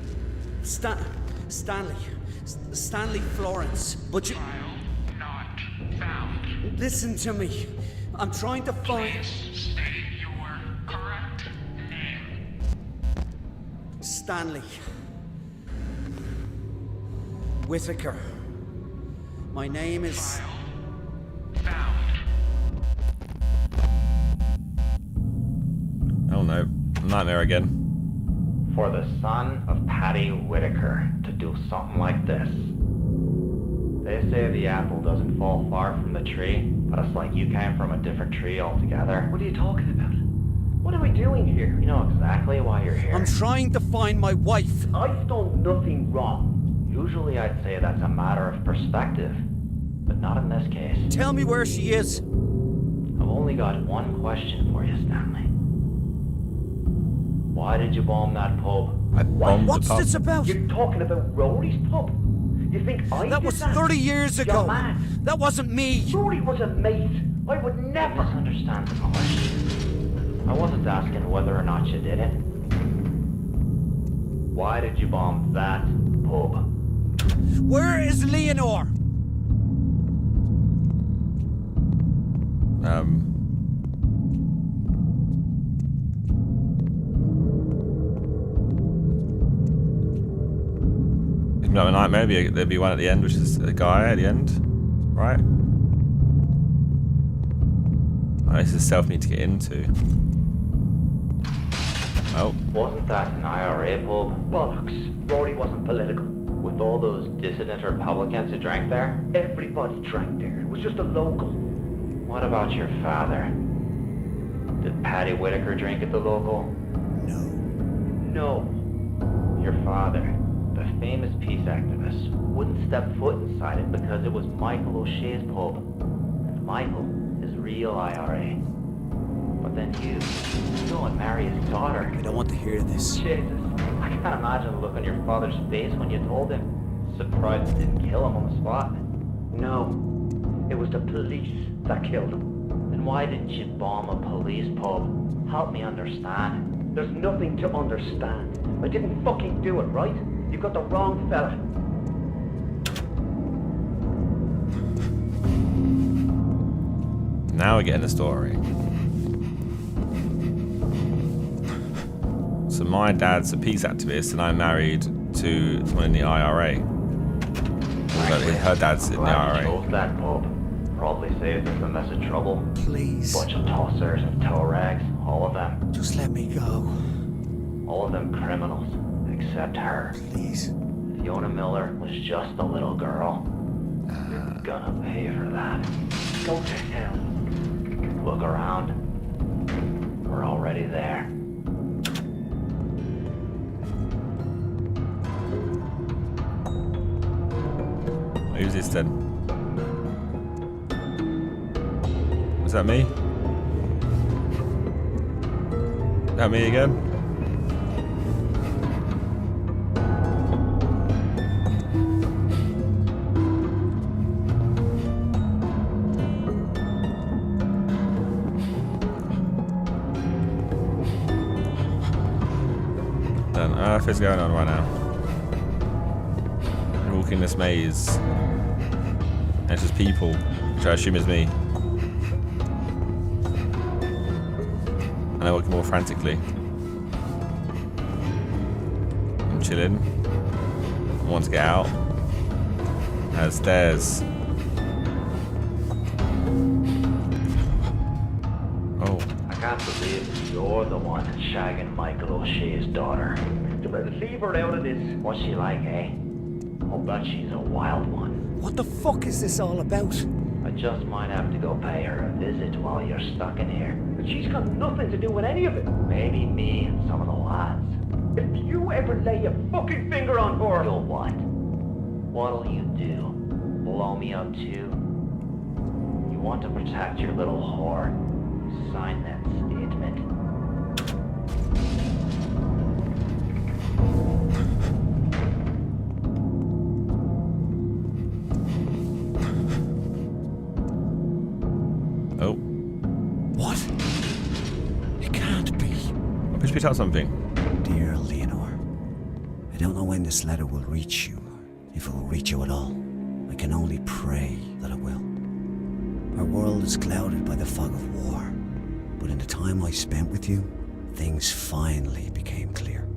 Stanley. Stanley Florence. But you... File not found. Listen to me. I'm trying to find... Please state your correct name. Stanley. Whitaker. My name is... Found. Oh no. Nightmare again. For the son of Patty Whitaker to do something like this. They say the apple doesn't fall far from the tree, but it's like you came from a different tree altogether. What are you talking about? What are we doing here? You know exactly why you're here. I'm trying to find my wife. I've done nothing wrong. Usually I'd say that's a matter of perspective, but not in this case. Tell me where she is. I've only got one question for you, Stanley. Why did you bomb that pub? I bombed the What's pub. this about? You're talking about Rory's pub? You think I That did was that? 30 years You're ago. mad. That wasn't me. Rory was a mate. I would never understand the question. I wasn't asking whether or not you did it. Why did you bomb that pub? Where is Leonor? Another night, maybe there'd be one at the end, which is a guy at the end, right? Oh, this is stealth need to get into. Oh, Wasn't that an IRA pub? Bollocks. Rory wasn't political. With all those dissident Republicans who drank there? Everybody drank there. It was just a local. What about your father? Did Paddy Whitaker drink at the local? No. No. Your father, the famous peace activist, wouldn't step foot inside it because it was Michael O'Shea's pub. And Michael is real IRA. But then you go and marry his daughter. I don't want to hear this. Jesus, I can't imagine the look on your father's face when you told him. Surprised it didn't kill him on the spot. No, it was the police that killed him. Then why didn't you bomb a police pub? Help me understand. There's nothing to understand. I didn't fucking do it, right? You got the wrong fella. now we're getting the story. So my dad's a peace activist and I'm married to someone in the IRA. Her dad's in the Glad you IRA. chose that pub. Probably saved us a mess of trouble. Please. Bunch of tossers and toe rags, all of them. Just let me go. All of them criminals, except her. Please. Fiona Miller was just a little girl. You're gonna pay for that. Go to hell. Look around. We're already there. Who's this then? Was that me? Is that me again? What on earth is going on right now? I'm walking this maze. And it's just people, which I assume is me. And I walk more frantically. I'm chilling. I want to get out. There's stairs. Oh. I can't believe you're the one shagging Michael O'Shea's daughter. Leave her out of this. What's she like, eh? I'll bet she's a wild one. What the fuck is this all about? I just might have to go pay her a visit while you're stuck in here. But she's got nothing to do with any of it. Maybe me and some of the lads. If you ever lay a fucking finger on her... You'll what? What'll you do? Blow me up too? You want to protect your little whore? Sign that statement. Oh. What? It can't be. I push me out something. Dear Leonor, I don't know when this letter will reach you, if it will reach you at all. I can only pray that it will. Our world is clouded by the fog of war, but in the time I spent with you, things finally became clear.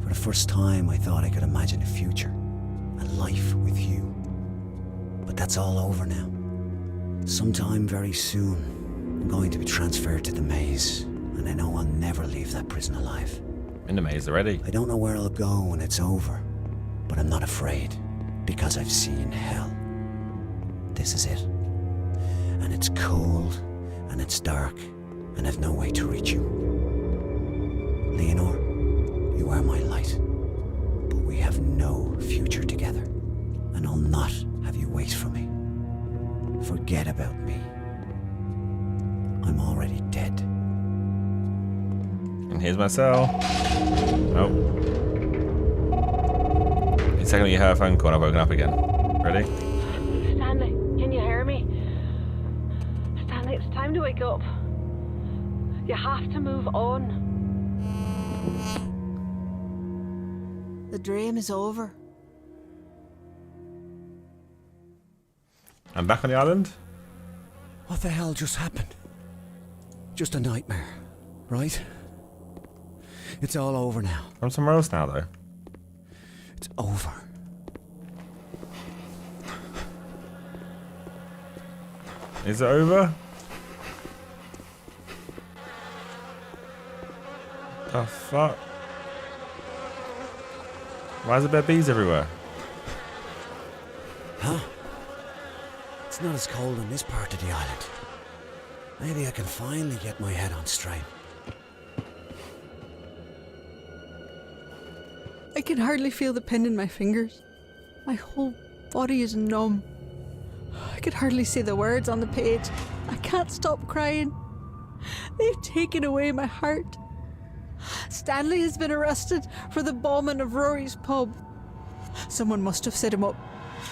For the first time, I thought I could imagine a future, a life with you. But that's all over now. Sometime very soon, I'm going to be transferred to the maze, and I know I'll never leave that prison alive. In the maze already. I don't know where I'll go when it's over, but I'm not afraid, because I've seen hell. This is it. And it's cold, and it's dark, and I've no way to reach you. Leonor, you are my light, but we have no future together, and I'll not have you wait for me. Forget about me. I'm already dead. And here's my cell. Oh. The second you hear a phone call, I've woken up again. Ready? Stanley, can you hear me? Stanley, it's time to wake up. You have to move on. The dream is over. I'm back on the island. What the hell just happened? Just a nightmare, right? It's all over now. I'm somewhere else now, though. It's over. Is it over? The fuck? Why is there bees everywhere? Huh? It's not as cold in this part of the island. Maybe I can finally get my head on straight. I can hardly feel the pin in my fingers. My whole body is numb. I can hardly see the words on the page. I can't stop crying. They've taken away my heart. Stanley has been arrested for the bombing of Rory's pub. Someone must have set him up.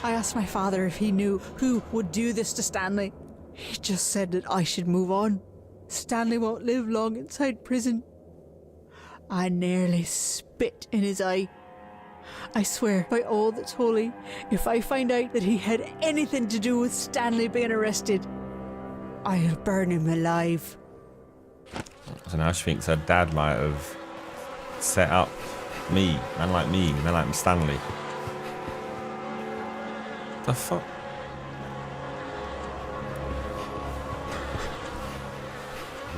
I asked my father if he knew who would do this to Stanley. He just said that I should move on. Stanley won't live long inside prison. I nearly spit in his eye. I swear by all that's holy, if I find out that he had anything to do with Stanley being arrested, I'll burn him alive. So now she thinks her dad might have set up me, man like Stanley. The fuck?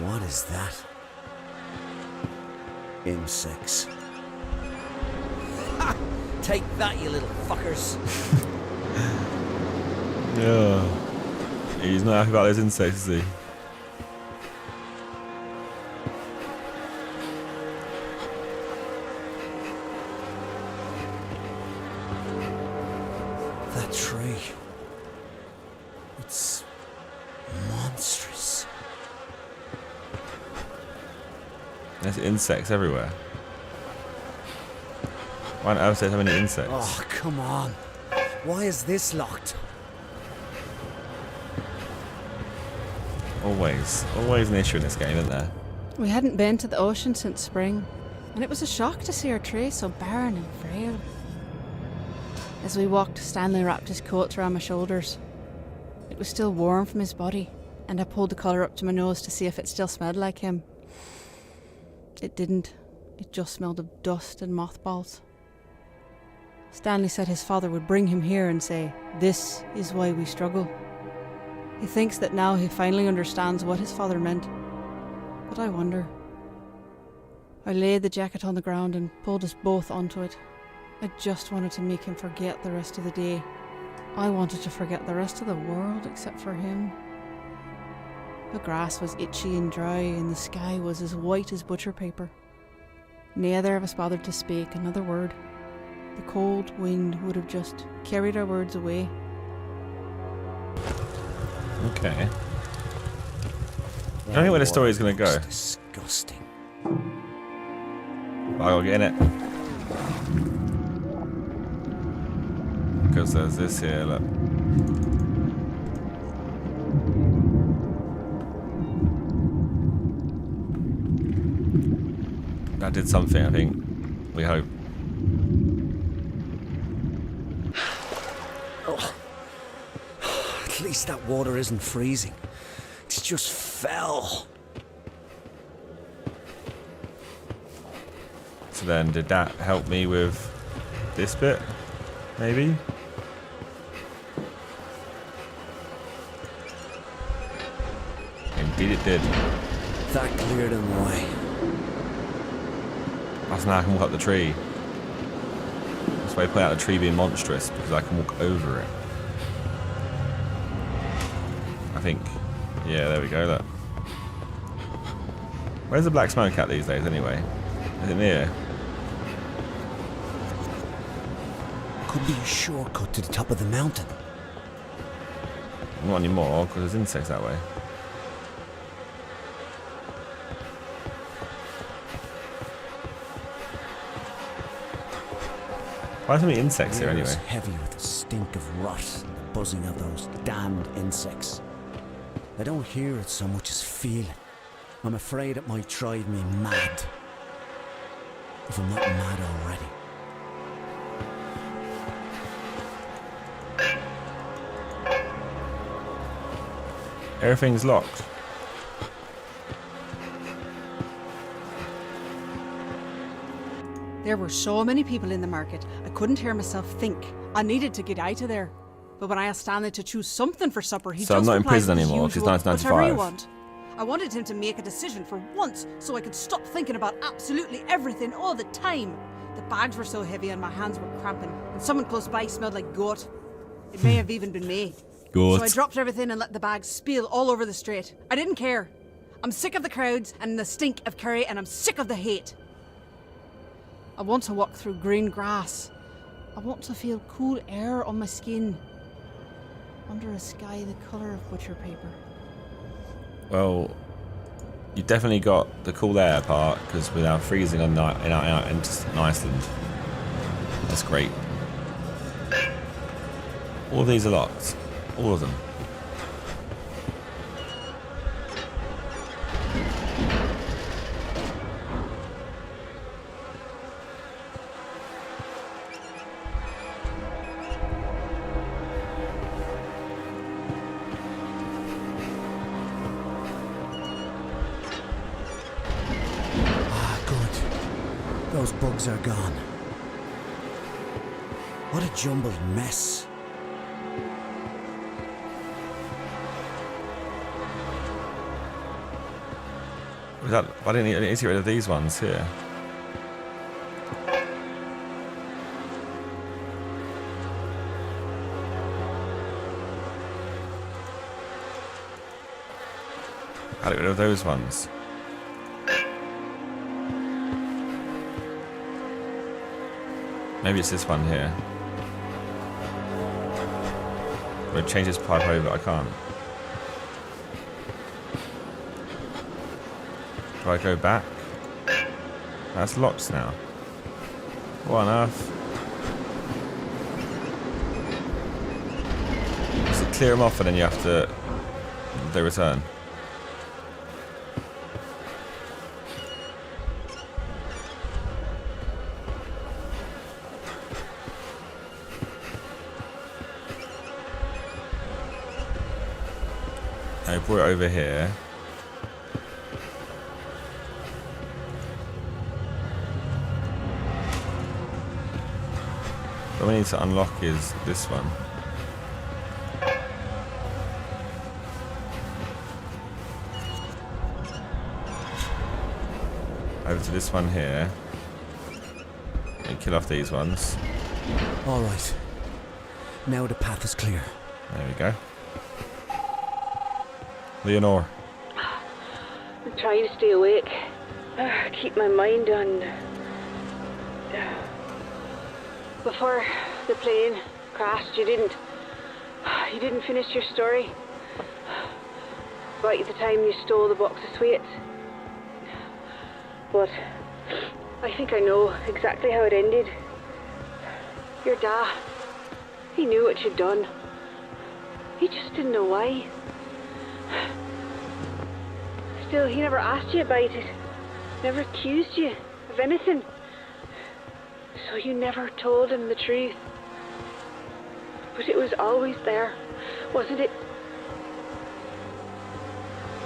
What is that? Insects. Ha! Take that, you little fuckers. Yeah. He's not happy about those insects, is he? That tree. It's monstrous. There's insects everywhere. Why on earth is there so many insects? Oh, come on. Why is this locked? Always an issue in this game, isn't there? We hadn't been to the ocean since spring, and it was a shock to see our tree so barren and frail. As we walked, Stanley wrapped his coat around my shoulders. It was still warm from his body, and I pulled the collar up to my nose to see if it still smelled like him. It didn't. It just smelled of dust and mothballs. Stanley said his father would bring him here and say, "This is why we struggle." He thinks that now he finally understands what his father meant. But I wonder. I laid the jacket on the ground and pulled us both onto it. I just wanted to make him forget the rest of the day. I wanted to forget the rest of the world except for him. The grass was itchy and dry and the sky was as white as butcher paper. Neither of us bothered to speak another word. The cold wind would have just carried our words away. Okay. I don't know where the story is going to go. Disgusting. I'll get in it. Because there's this here, look. That did something, I think. We hope. Oh. At least that water isn't freezing. It's just foul. So then, did that help me with this bit? Maybe? Indeed it did. That cleared him away. That's now I can walk up the tree. That's why I put out the tree being monstrous, because I can walk over it. I think. Yeah, there we go, look. Where's the black smoke at these days anyway? Is it near? Could be a shortcut to the top of the mountain. Not anymore, because there's insects that way. Why are so many insects here The air is anyway? heavy with the stink of rot and the buzzing of those damned insects. I don't hear it so much as feel it. I'm afraid it might drive me mad. If I'm not mad already. Everything's locked. There were so many people in the market, I couldn't hear myself think. I needed to get out of there. But when I asked Stanley to choose something for supper, he So I'm just not in replied prison with his anymore, 'cause usual, 1995. "Whatever you want." I wanted him to make a decision for once, so I could stop thinking about absolutely everything all the time. The bags were so heavy and my hands were cramping, and someone close by smelled like goat. It may have even been me. Goat. So I dropped everything and let the bags spill all over the street. I didn't care. I'm sick of the crowds and the stink of curry, and I'm sick of the hate. I want to walk through green grass. I want to feel cool air on my skin. Under a sky the colour of butcher paper. Well, you definitely got the cool air part, because we're now freezing on in Iceland. That's great. All of these are locked. All of them. Ah, good. Those bugs are gone. What a jumbled mess. I didn't need to get rid of these ones here. Got rid of those ones. Maybe it's this one here. We'll change this pipe over. I can't. Do I go back? That's locked now. What on earth? So clear them off and then you have to... they return. I brought it over here. What we need to unlock is this one. Over to this one here. And kill off these ones. All right. Now the path is clear. There we go. Leonore. I'm trying to stay awake. Keep my mind on... Before the plane crashed, you didn't finish your story. About the time you stole the box of sweets. But I think I know exactly how it ended. Your dad, he knew what you'd done. He just didn't know why. Still, he never asked you about it. Never accused you of anything. So you never told him the truth. But it was always there, wasn't it?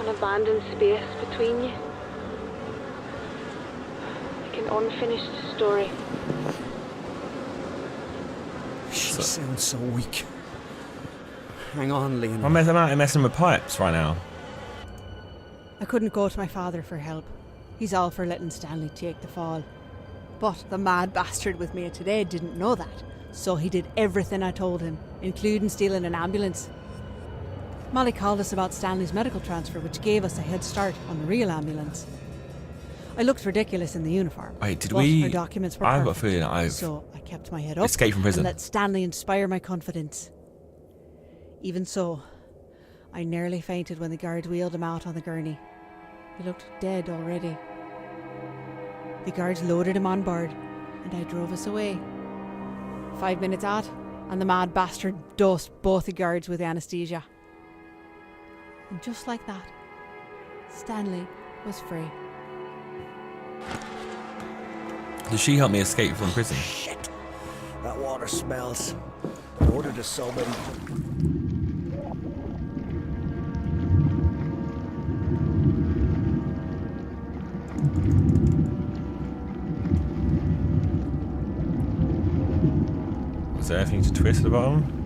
An abandoned space between you. Like an unfinished story. She sounds so weak. Hang on, Leon. I'm messing with pipes right now. I couldn't go to my father for help. He's all for letting Stanley take the fall. But the mad bastard with me today didn't know that, so he did everything I told him, including stealing an ambulance. Molly called us about Stanley's medical transfer, which gave us a head start on the real ambulance. I looked ridiculous in the uniform. Wait, did but we... our documents were I've got a perfect, feeling I've so I kept my head up escaped from prison. and let Stanley inspire my confidence. Even so, I nearly fainted when the guards wheeled him out on the gurney. He looked dead already. The guards loaded him on board, and I drove us away. 5 minutes out, and the mad bastard dosed both the guards with anaesthesia. And just like that, Stanley was free. Did she help me escape from prison? Shit! That water smells. Ordered a sub and... Is there anything to twist at the bottom?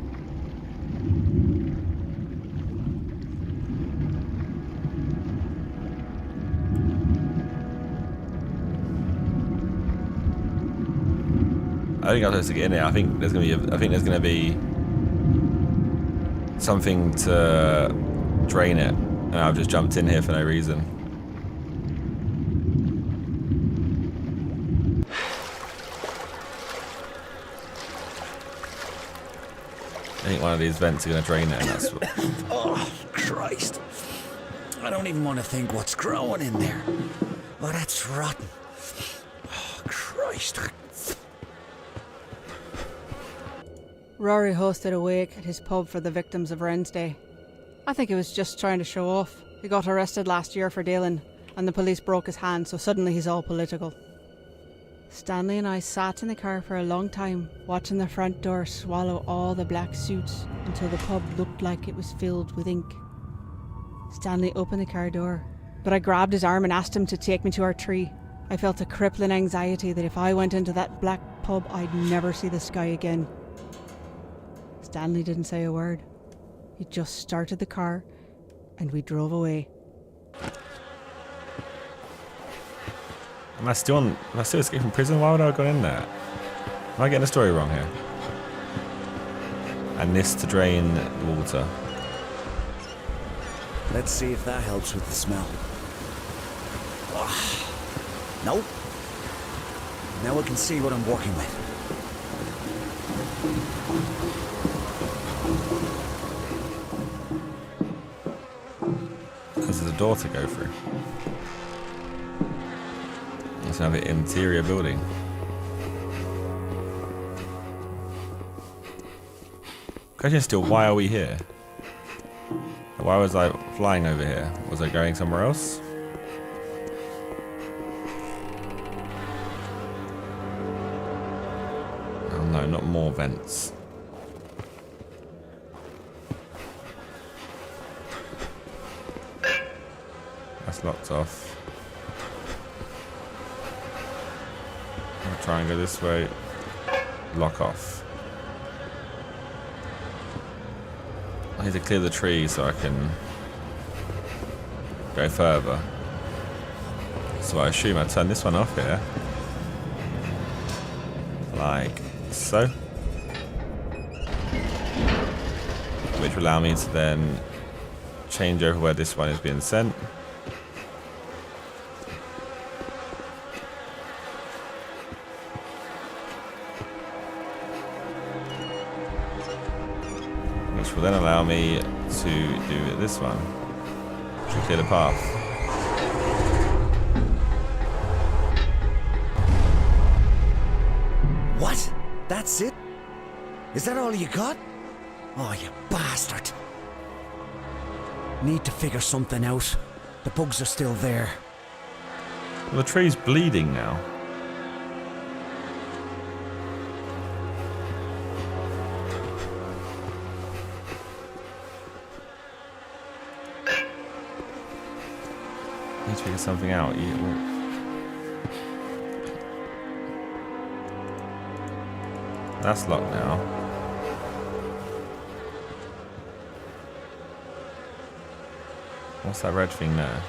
I think I'm supposed to get in there. I think there's gonna be something to drain it, and I've just jumped in here for no reason. I think one of these vents are gonna drain it, and that's what... Oh, Christ. I don't even want to think what's growing in there. Oh, that's rotten. Oh, Christ. Rory hosted a wake at his pub for the victims of Wednesday. I think he was just trying to show off. He got arrested last year for dealing, and the police broke his hand, so suddenly he's all political. Stanley and I sat in the car for a long time, watching the front door swallow all the black suits until the pub looked like it was filled with ink. Stanley opened the car door, but I grabbed his arm and asked him to take me to our tree. I felt a crippling anxiety that if I went into that black pub, I'd never see the sky again. Stanley didn't say a word. He just started the car, and we drove away. Am I still escaping from prison? Why would I have gone in there? Am I getting the story wrong here? And this to drain the water. Let's see if that helps with the smell. Oh. Nope. Now I can see what I'm working with. This is a door to go through. It's another interior building. Question is still, why are we here? Why was I flying over here? Was I going somewhere else? Oh no, not more vents. That's locked off. I'll try and go this way. Lock off. I need to clear the tree so I can go further. So I assume I turn this one off here. Like so. Which will allow me to then change over where this one is being sent. Which will then allow me to do this one, which will clear the path. What? That's it? Is that all you got? Oh, you bastard. Need to figure something out. The bugs are still there. Well, the tree's bleeding now. Need to figure something out. That's locked now. What's that red thing there?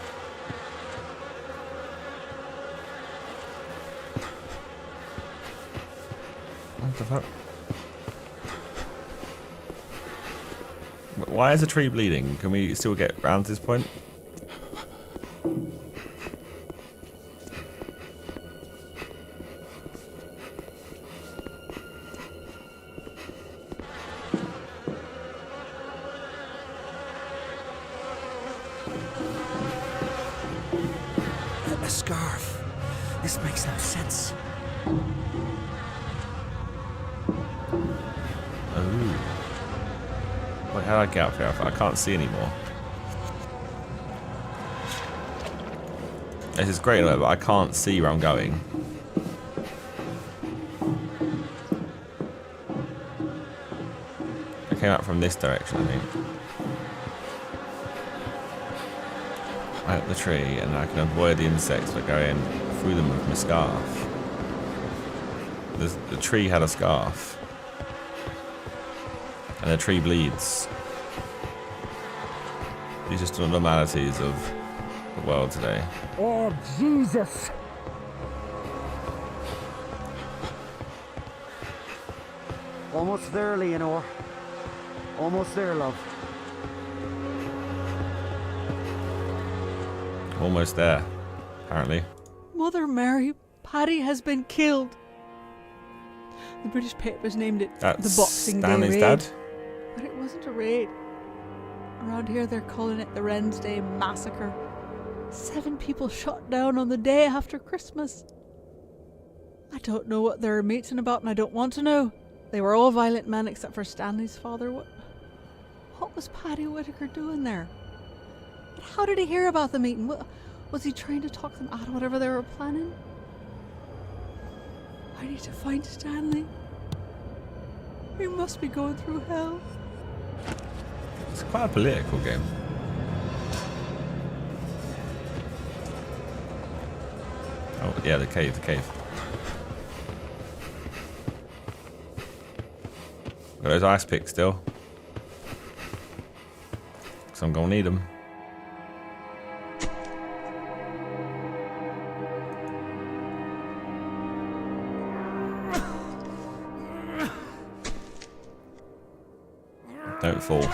What the fuck? Why is the tree bleeding? Can we still get round to this point? A scarf. This makes no sense. Ooh. Wait, how do I get up here? I can't see anymore. This is great, but I can't see where I'm going. I came out from this direction, I think. Right up the tree, and I can avoid the insects by going through them with my scarf. The tree had a scarf. And the tree bleeds. These are just the normalities of the world today. Oh, Jesus! Almost there, Leonore. Almost there, love. Almost there, apparently. Mother Mary, Paddy has been killed. The British papers named it That's the Boxing Stanley's Day raid. dad. But it wasn't a raid. Around here they're calling it the Wren's Day Massacre. 7 people shot down on the day after Christmas. I don't know what they're meeting about, and I don't want to know. They were all violent men except for Stanley's father. What was Paddy Whitaker doing there? And how did he hear about the meeting? Was he trying to talk them out of whatever they were planning? I need to find Stanley. He must be going through hell. It's quite a political game. Oh, yeah, the cave. Got those ice picks still. So I'm gonna need them. Don't fall.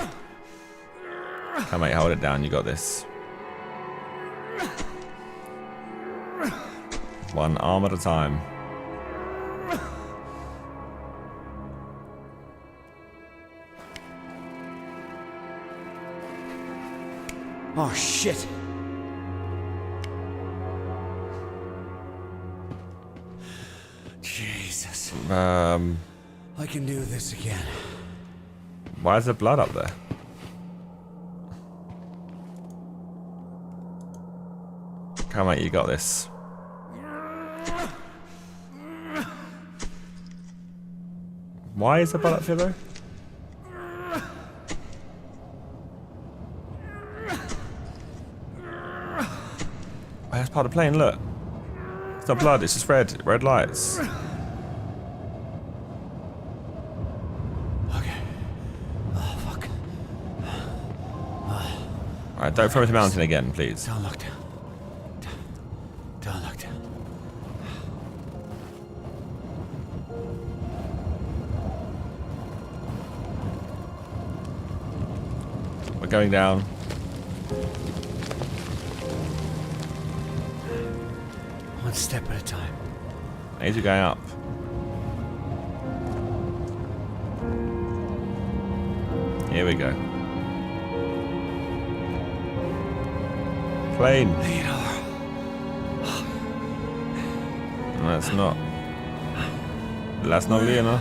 Come mate, hold it down, you got this. One arm at a time. Oh, shit. Jesus. I can do this again. Why is there blood up there? Come on, you got this. Why is there blood up here though? Oh, that's part of the plane, look. It's not blood, it's just red lights. Alright, don't throw me to the mountain again, please. Don't look down. Don't look down. We're going down. One step at a time. I need to go up. Here we go. Plane. That's not. That's not Leonor.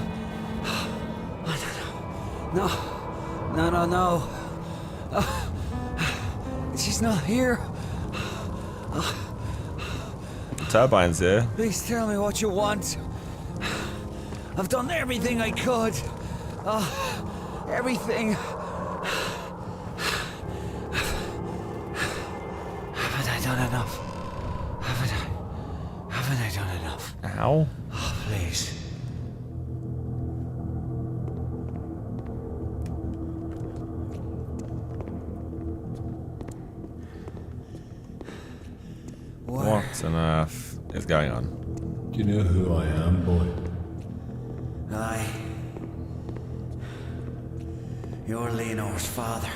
No. She's not here. The turbine's here. Please tell me what you want. I've done everything I could. Everything. Haven't I done enough? Haven't I done enough? How? Oh, please. What on earth is going on? Do you know who I am, boy? Aye. You're Leonor's father.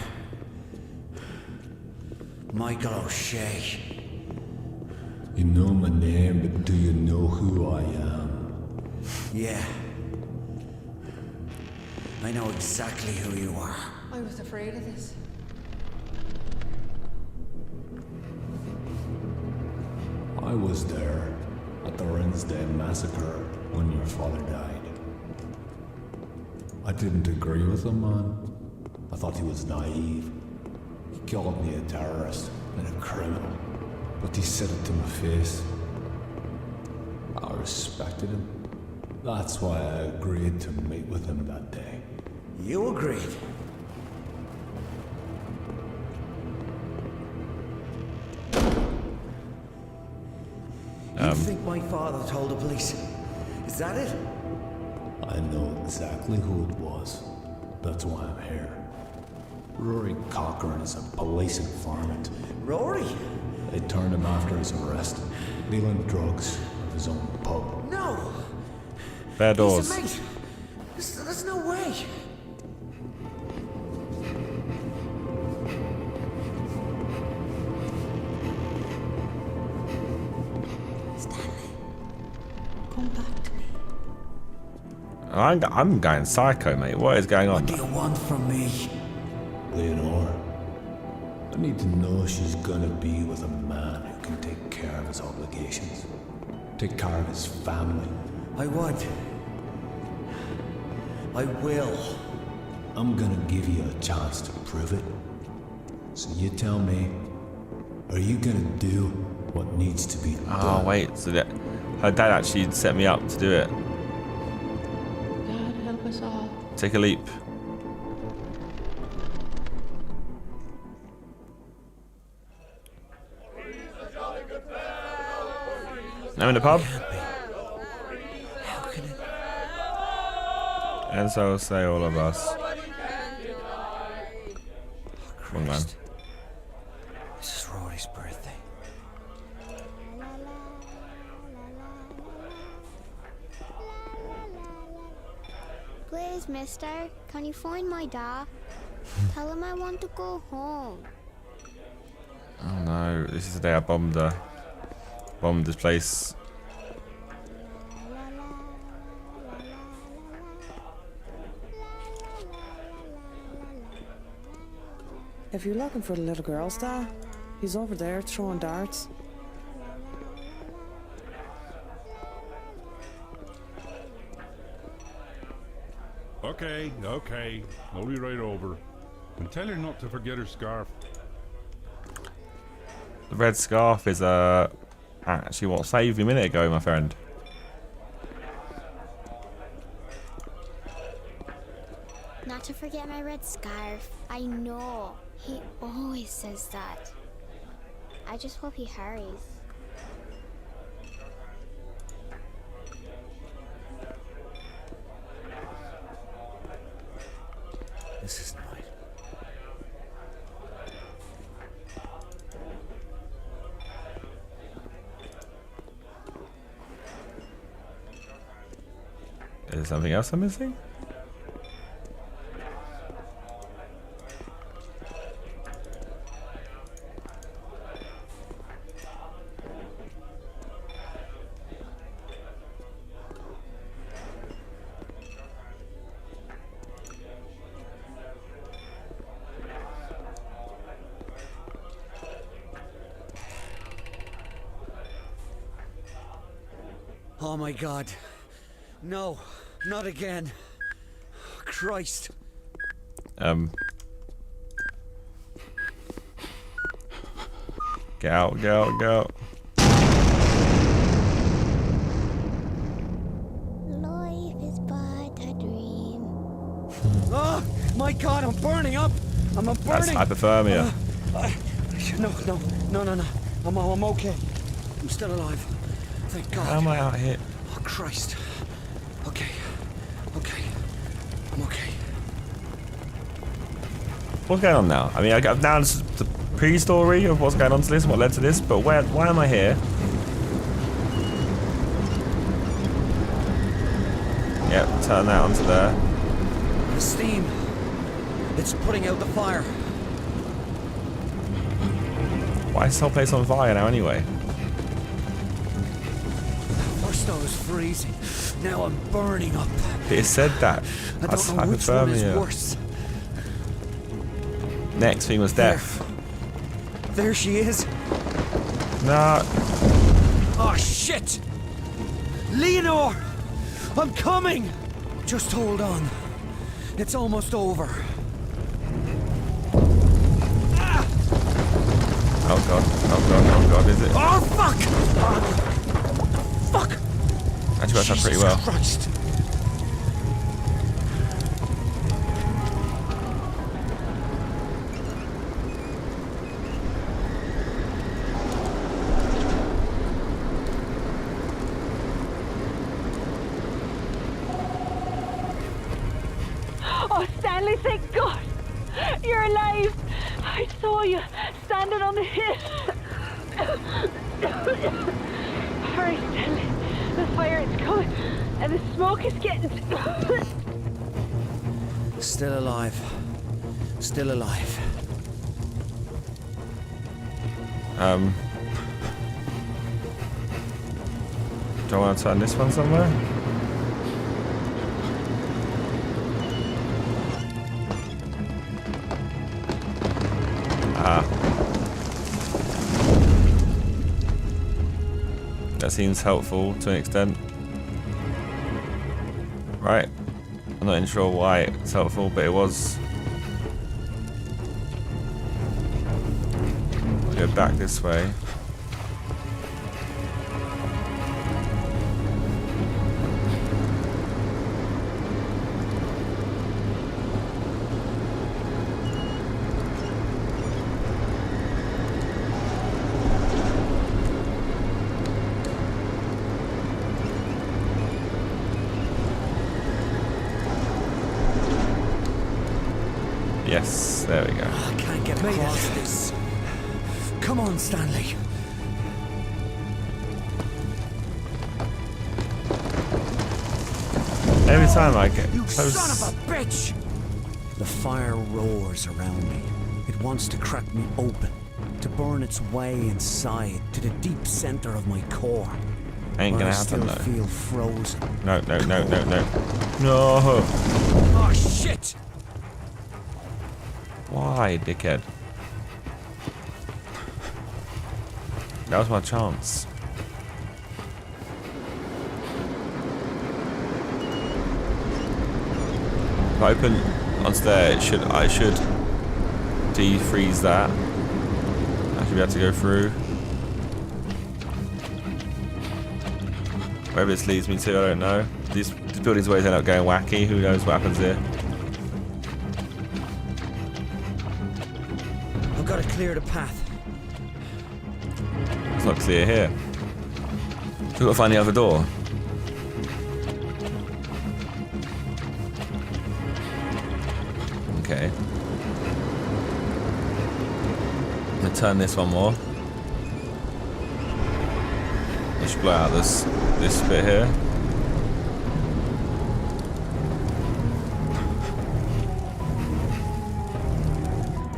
Michael O'Shea. You know my name, but do you know who I am? Yeah. I know exactly who you are. I was afraid of this. I was there at the Wren's Day Massacre when your father died. I didn't agree with him, man. I thought he was naive. He called me a terrorist and a criminal, but he said it to my face. I respected him. That's why I agreed to meet with him that day. You agreed. You think my father told the police? Is that it? I know exactly who it was. That's why I'm here. Rory Cochrane is a police informant. Rory? They turned him after his arrest, dealing drugs of his own pub. No! Bare doors. He's a mate. There's no way. Stanley, come back to me. I'm going psycho, mate. What is going on? What do you want from me? Leonore, I need to know she's gonna be with a man who can take care of his obligations. Take care of his family. I would. I will. I'm gonna give you a chance to prove it. So you tell me, are you gonna do what needs to be done? Oh, wait. So that her dad actually set me up to do it. God help us all. Take a leap. I'm in the pub. How can it? And so say all of us. Wrong man. This is Rory's birthday. Please, mister, can you find my dad? Tell him I want to go home. Oh no, this is the day I bombed this place. If you're looking for the little girl's dad, he's over there throwing darts. Okay, okay. I'll be right over. And tell her not to forget her scarf. The red scarf is actually what saved me a minute ago, my friend. Not to forget my red scarf. I know. He always says that. I just hope he hurries. This isn't right. Is there something else I'm missing? Oh my God. No, not again. Christ. Get out, get out, get out. Life is but a dream. Oh my God, I'm burning up. I'm burning. That's hypothermia. No. I'm okay. I'm still alive. Thank God. How am I out here? Oh Christ. Okay. I'm okay. What's going on now? I mean, I've now the pre-story of what's going on to this and what led to this, but why am I here? Yep, turn that onto there. The steam. It's putting out the fire. Why is this whole place on fire now anyway? First I was freezing. Now I'm burning up. It said that. I That's don't know which one is hypothermia. worse. Next thing was death. There she is. No. Oh shit! Leonore! I'm coming! Just hold on. It's almost over. Oh god, oh god, oh god, is it? Oh, fuck! Fuck! Actually works out pretty well. Christ. Oh, Stanley, thank God! You're alive! I saw you standing on the hill. Hurry, Stanley. The fire is coming, and the smoke is getting... Still alive. Still alive. Do I want to turn this one somewhere? That seems helpful to an extent. Right. I'm not even sure why it's helpful, but it was. I'll go back this way. Yes, there we go. I can't get past this. Come on, Stanley. Every time I get You close. son of a bitch! The fire roars around me. It wants to crack me open, to burn its way inside to the deep center of my core. Ain't gonna I happen still though. feel frozen. No, no, no, no, no. No! Oh shit! Why, dickhead? That was my chance. If I open onto there, I should defreeze that. I should be able to go through. Wherever this leads me to, I don't know. These buildings always end up going wacky. Who knows what happens here? I've got to clear the path. It's not clear here. We've got to find the other door. Okay. I'm gonna turn this one more. I should blow out this bit here.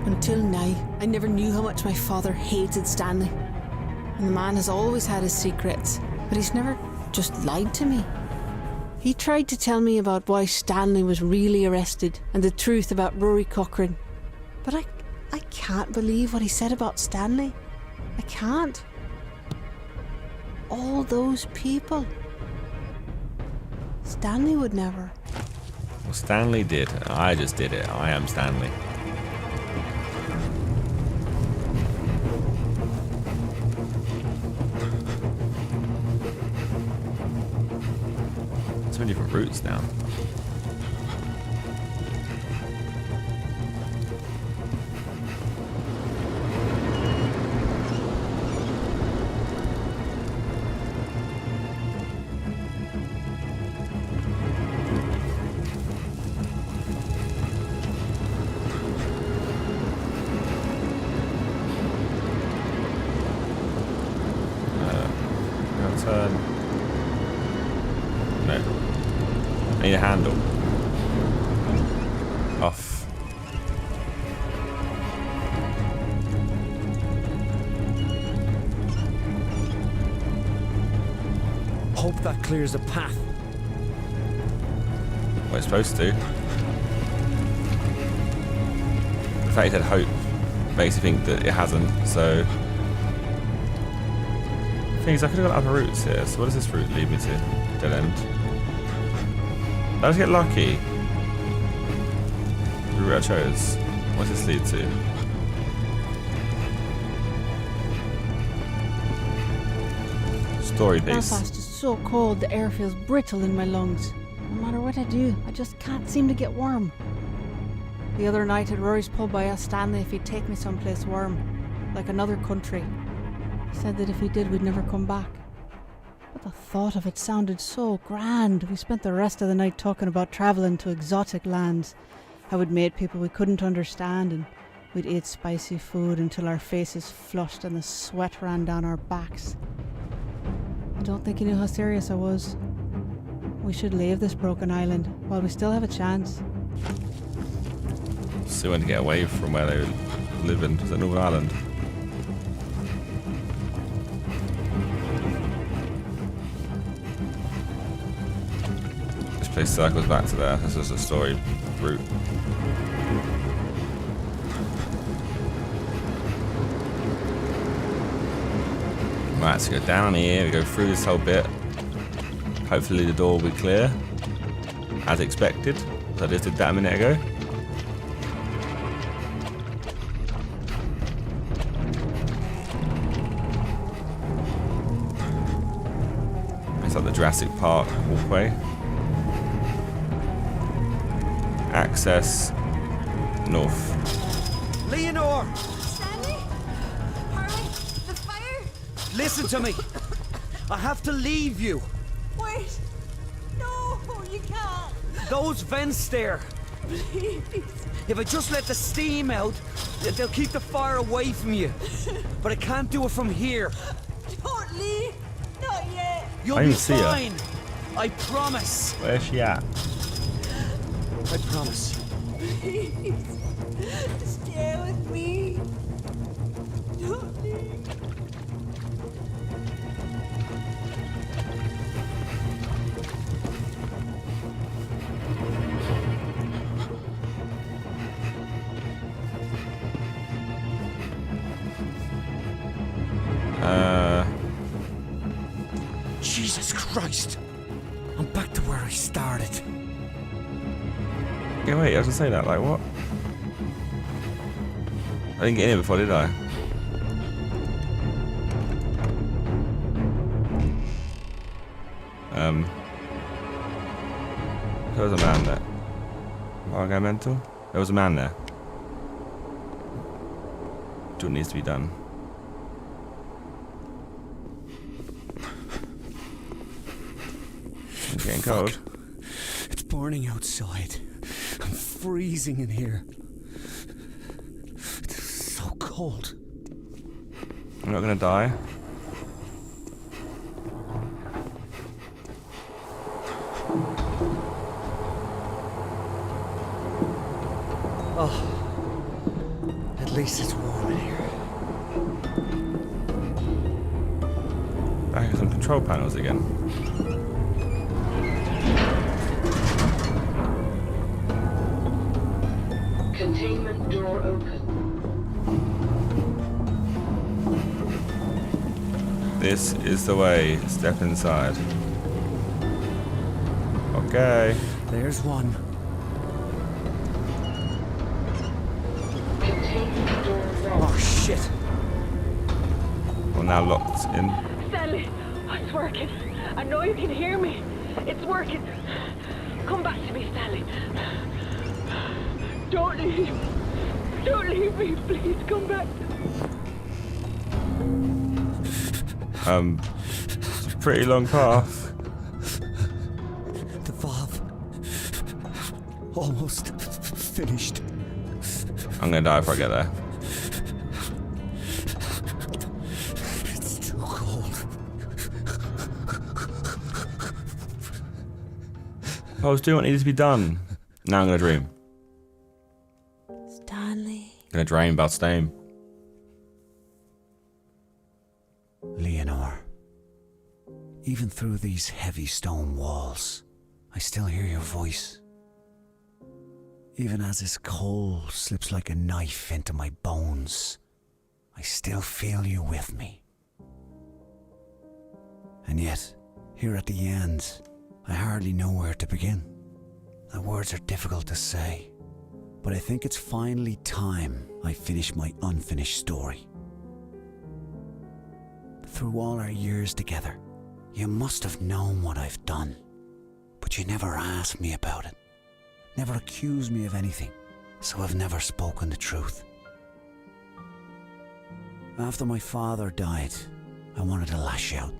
Until now, I never knew how much my father hated Stanley. And the man has always had his secrets, but he's never just lied to me. He tried to tell me about why Stanley was really arrested and the truth about Rory Cochrane. But I can't believe what he said about Stanley. I can't. All those people. Stanley would never. Well, Stanley did. I just did it. I am Stanley. So many different routes now. Turn. No. I need a handle. Off. Hope that clears the path. What it's supposed to. The fact it said hope makes you think that it hasn't, so. Thing is, I could have got other routes here, so what does this route lead me to? Dead end. Did I just get lucky? route I chose. What does this lead to? Story piece. Belfast is so cold, the air feels brittle in my lungs. No matter what I do, I just can't seem to get warm. The other night at Rory's pub, I asked Stanley if he'd take me someplace warm, like another country. He said that if he did, we'd never come back. But the thought of it sounded so grand. We spent the rest of the night talking about travelling to exotic lands, how we'd made people we couldn't understand, and we'd ate spicy food until our faces flushed and the sweat ran down our backs. I don't think he knew how serious I was. We should leave this broken island while we still have a chance. So when to get away from where they live in. Is that Northern Ireland? This place circles back to there. This is a story route. Right, so go down here, we go through this whole bit. Hopefully the door will be clear, as expected. So I just did that a minute ago. It's like the Jurassic Park walkway. Access north. Leonor! Stanley? Harley? The fire? Listen to me! I have to leave you! Wait! No, you can't! Those vents there! Please! If I just let the steam out, they'll keep the fire away from you. But I can't do it from here. Don't leave! Not yet! You'll I be didn't see her. fine! I promise! Where's she at? I promise. Please! Stay with me! Don't leave! Jesus Christ! I'm back to where I started. Yeah, wait, I was gonna say that, like what? I didn't get in here before, did I? There was a man there. Am I going mental? There was a man there. What needs to be done? It's getting cold. It's burning outside. I'm freezing in here. It's so cold. I'm not gonna die. Oh, at least it's warm in here. Back at some control panels again. Containment door open. This is the way. Step inside. Okay. There's one. Containment door locked. Oh shit. We're now locked in. Stanley, it's working. I know you can hear me. It's working. Come back to me, Stanley. Don't leave. Don't leave me. Please come back to me. It's a pretty long path. The valve. Almost finished. I'm gonna die if I get there. It's too cold. I was doing what needed to be done. Now I'm gonna dream. Stanley. Gonna dream about steam. Leonor, even through these heavy stone walls, I still hear your voice. Even as this cold slips like a knife into my bones, I still feel you with me. And yet, here at the end, I hardly know where to begin. The words are difficult to say. But I think it's finally time I finish my unfinished story. Through all our years together, you must have known what I've done. But you never asked me about it. Never accused me of anything. So I've never spoken the truth. After my father died, I wanted to lash out.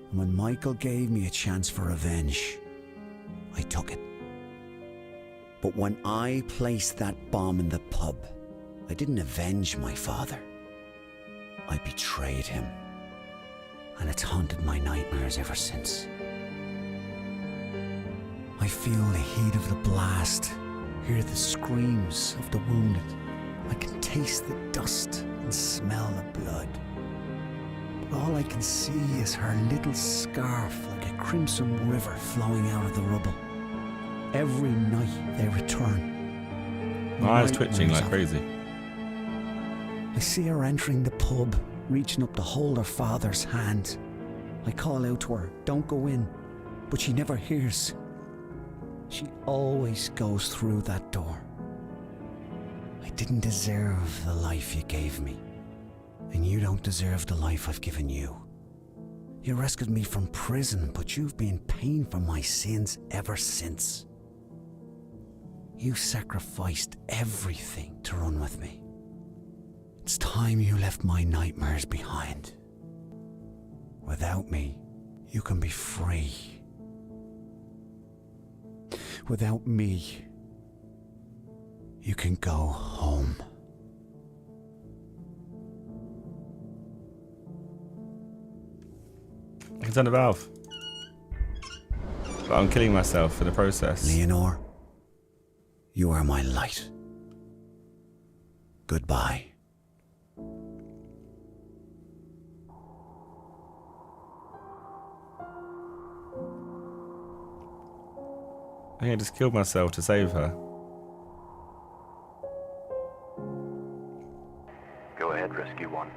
And when Michael gave me a chance for revenge, I took it. But when I placed that bomb in the pub, I didn't avenge my father. I betrayed him. And it's haunted my nightmares ever since. I feel the heat of the blast, hear the screams of the wounded. I can taste the dust and smell the blood. But all I can see is her little scarf like a crimson river flowing out of the rubble. Every night they return. My eyes twitching like crazy. I see her entering the pub, reaching up to hold her father's hand. I call out to her, "Don't go in," but she never hears. She always goes through that door. I didn't deserve the life you gave me, and you don't deserve the life I've given you. You rescued me from prison, but you've been paying for my sins ever since. You sacrificed everything to run with me. It's time you left my nightmares behind. Without me, you can be free. Without me, you can go home. I can turn the valve. But I'm killing myself in the process. Leonore, you are my light. Goodbye. I think I just killed myself to save her. Go ahead, Rescue 1.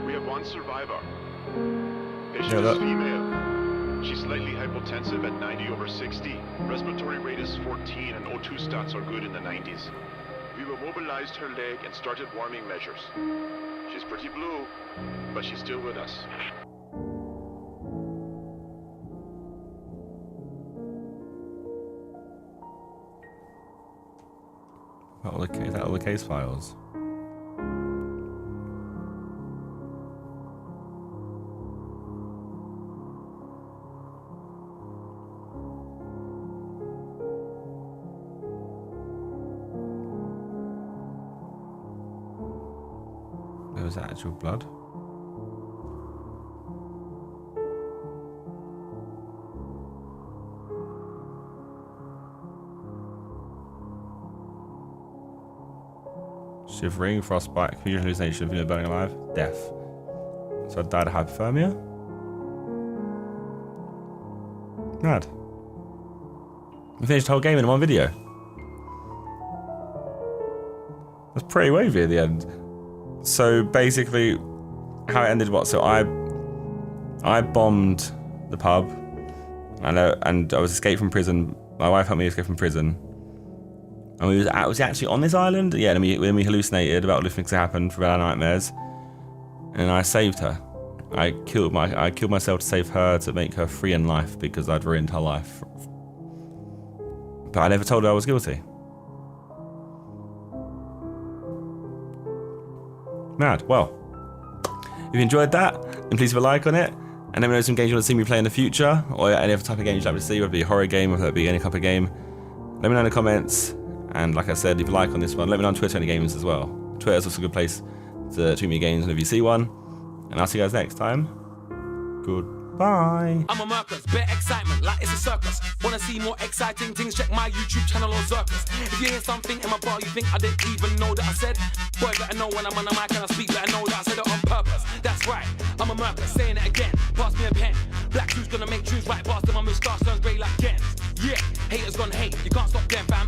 We have one survivor. Patient is female. She's slightly hypotensive at 90/60. Respiratory rate is 14 and O2 stats are good in the 90s. We immobilized her leg and started warming measures. She's pretty blue, but she's still with us. Is that all the case files? There was actual blood. Shivering, frostbite, confusion, hallucination, feeling burning alive, death. So I died of hypothermia? Mad. We finished the whole game in one video. That's pretty wavy at the end. So basically, how it ended what? So I bombed the pub, and I was escaped from prison. My wife helped me escape from prison. And was actually on this island? Yeah, then we hallucinated about what things happened for our nightmares. And I saved her. I killed myself to save her, to make her free in life, because I'd ruined her life. But I never told her I was guilty. Mad. Well, if you enjoyed that, then please leave a like on it. And let me know some games you want to see me play in the future, or any other type of games you'd like to see, whether it be a horror game, or whether it be any type of game. Let me know in the comments. And like I said, leave a like on this one. Let me know on Twitter any games as well. Twitter is also a good place to tweet me games whenever you see one. And I'll see you guys next time. Goodbye. I'm a Mercus, bare excitement, like it's a circus. Wanna see more exciting things? Check my YouTube channel or Zerkaa. If you hear something in my bar you think I didn't even know that I said, boy, better know when I'm on the mic and I speak, better know that I said it on purpose. That's right, I'm a Mercus, saying it again. Pass me a pen. Black shoes gonna make tunes right past them. My moustache turns grey like Ken. Yeah, haters gonna hate. You can't stop them, fam.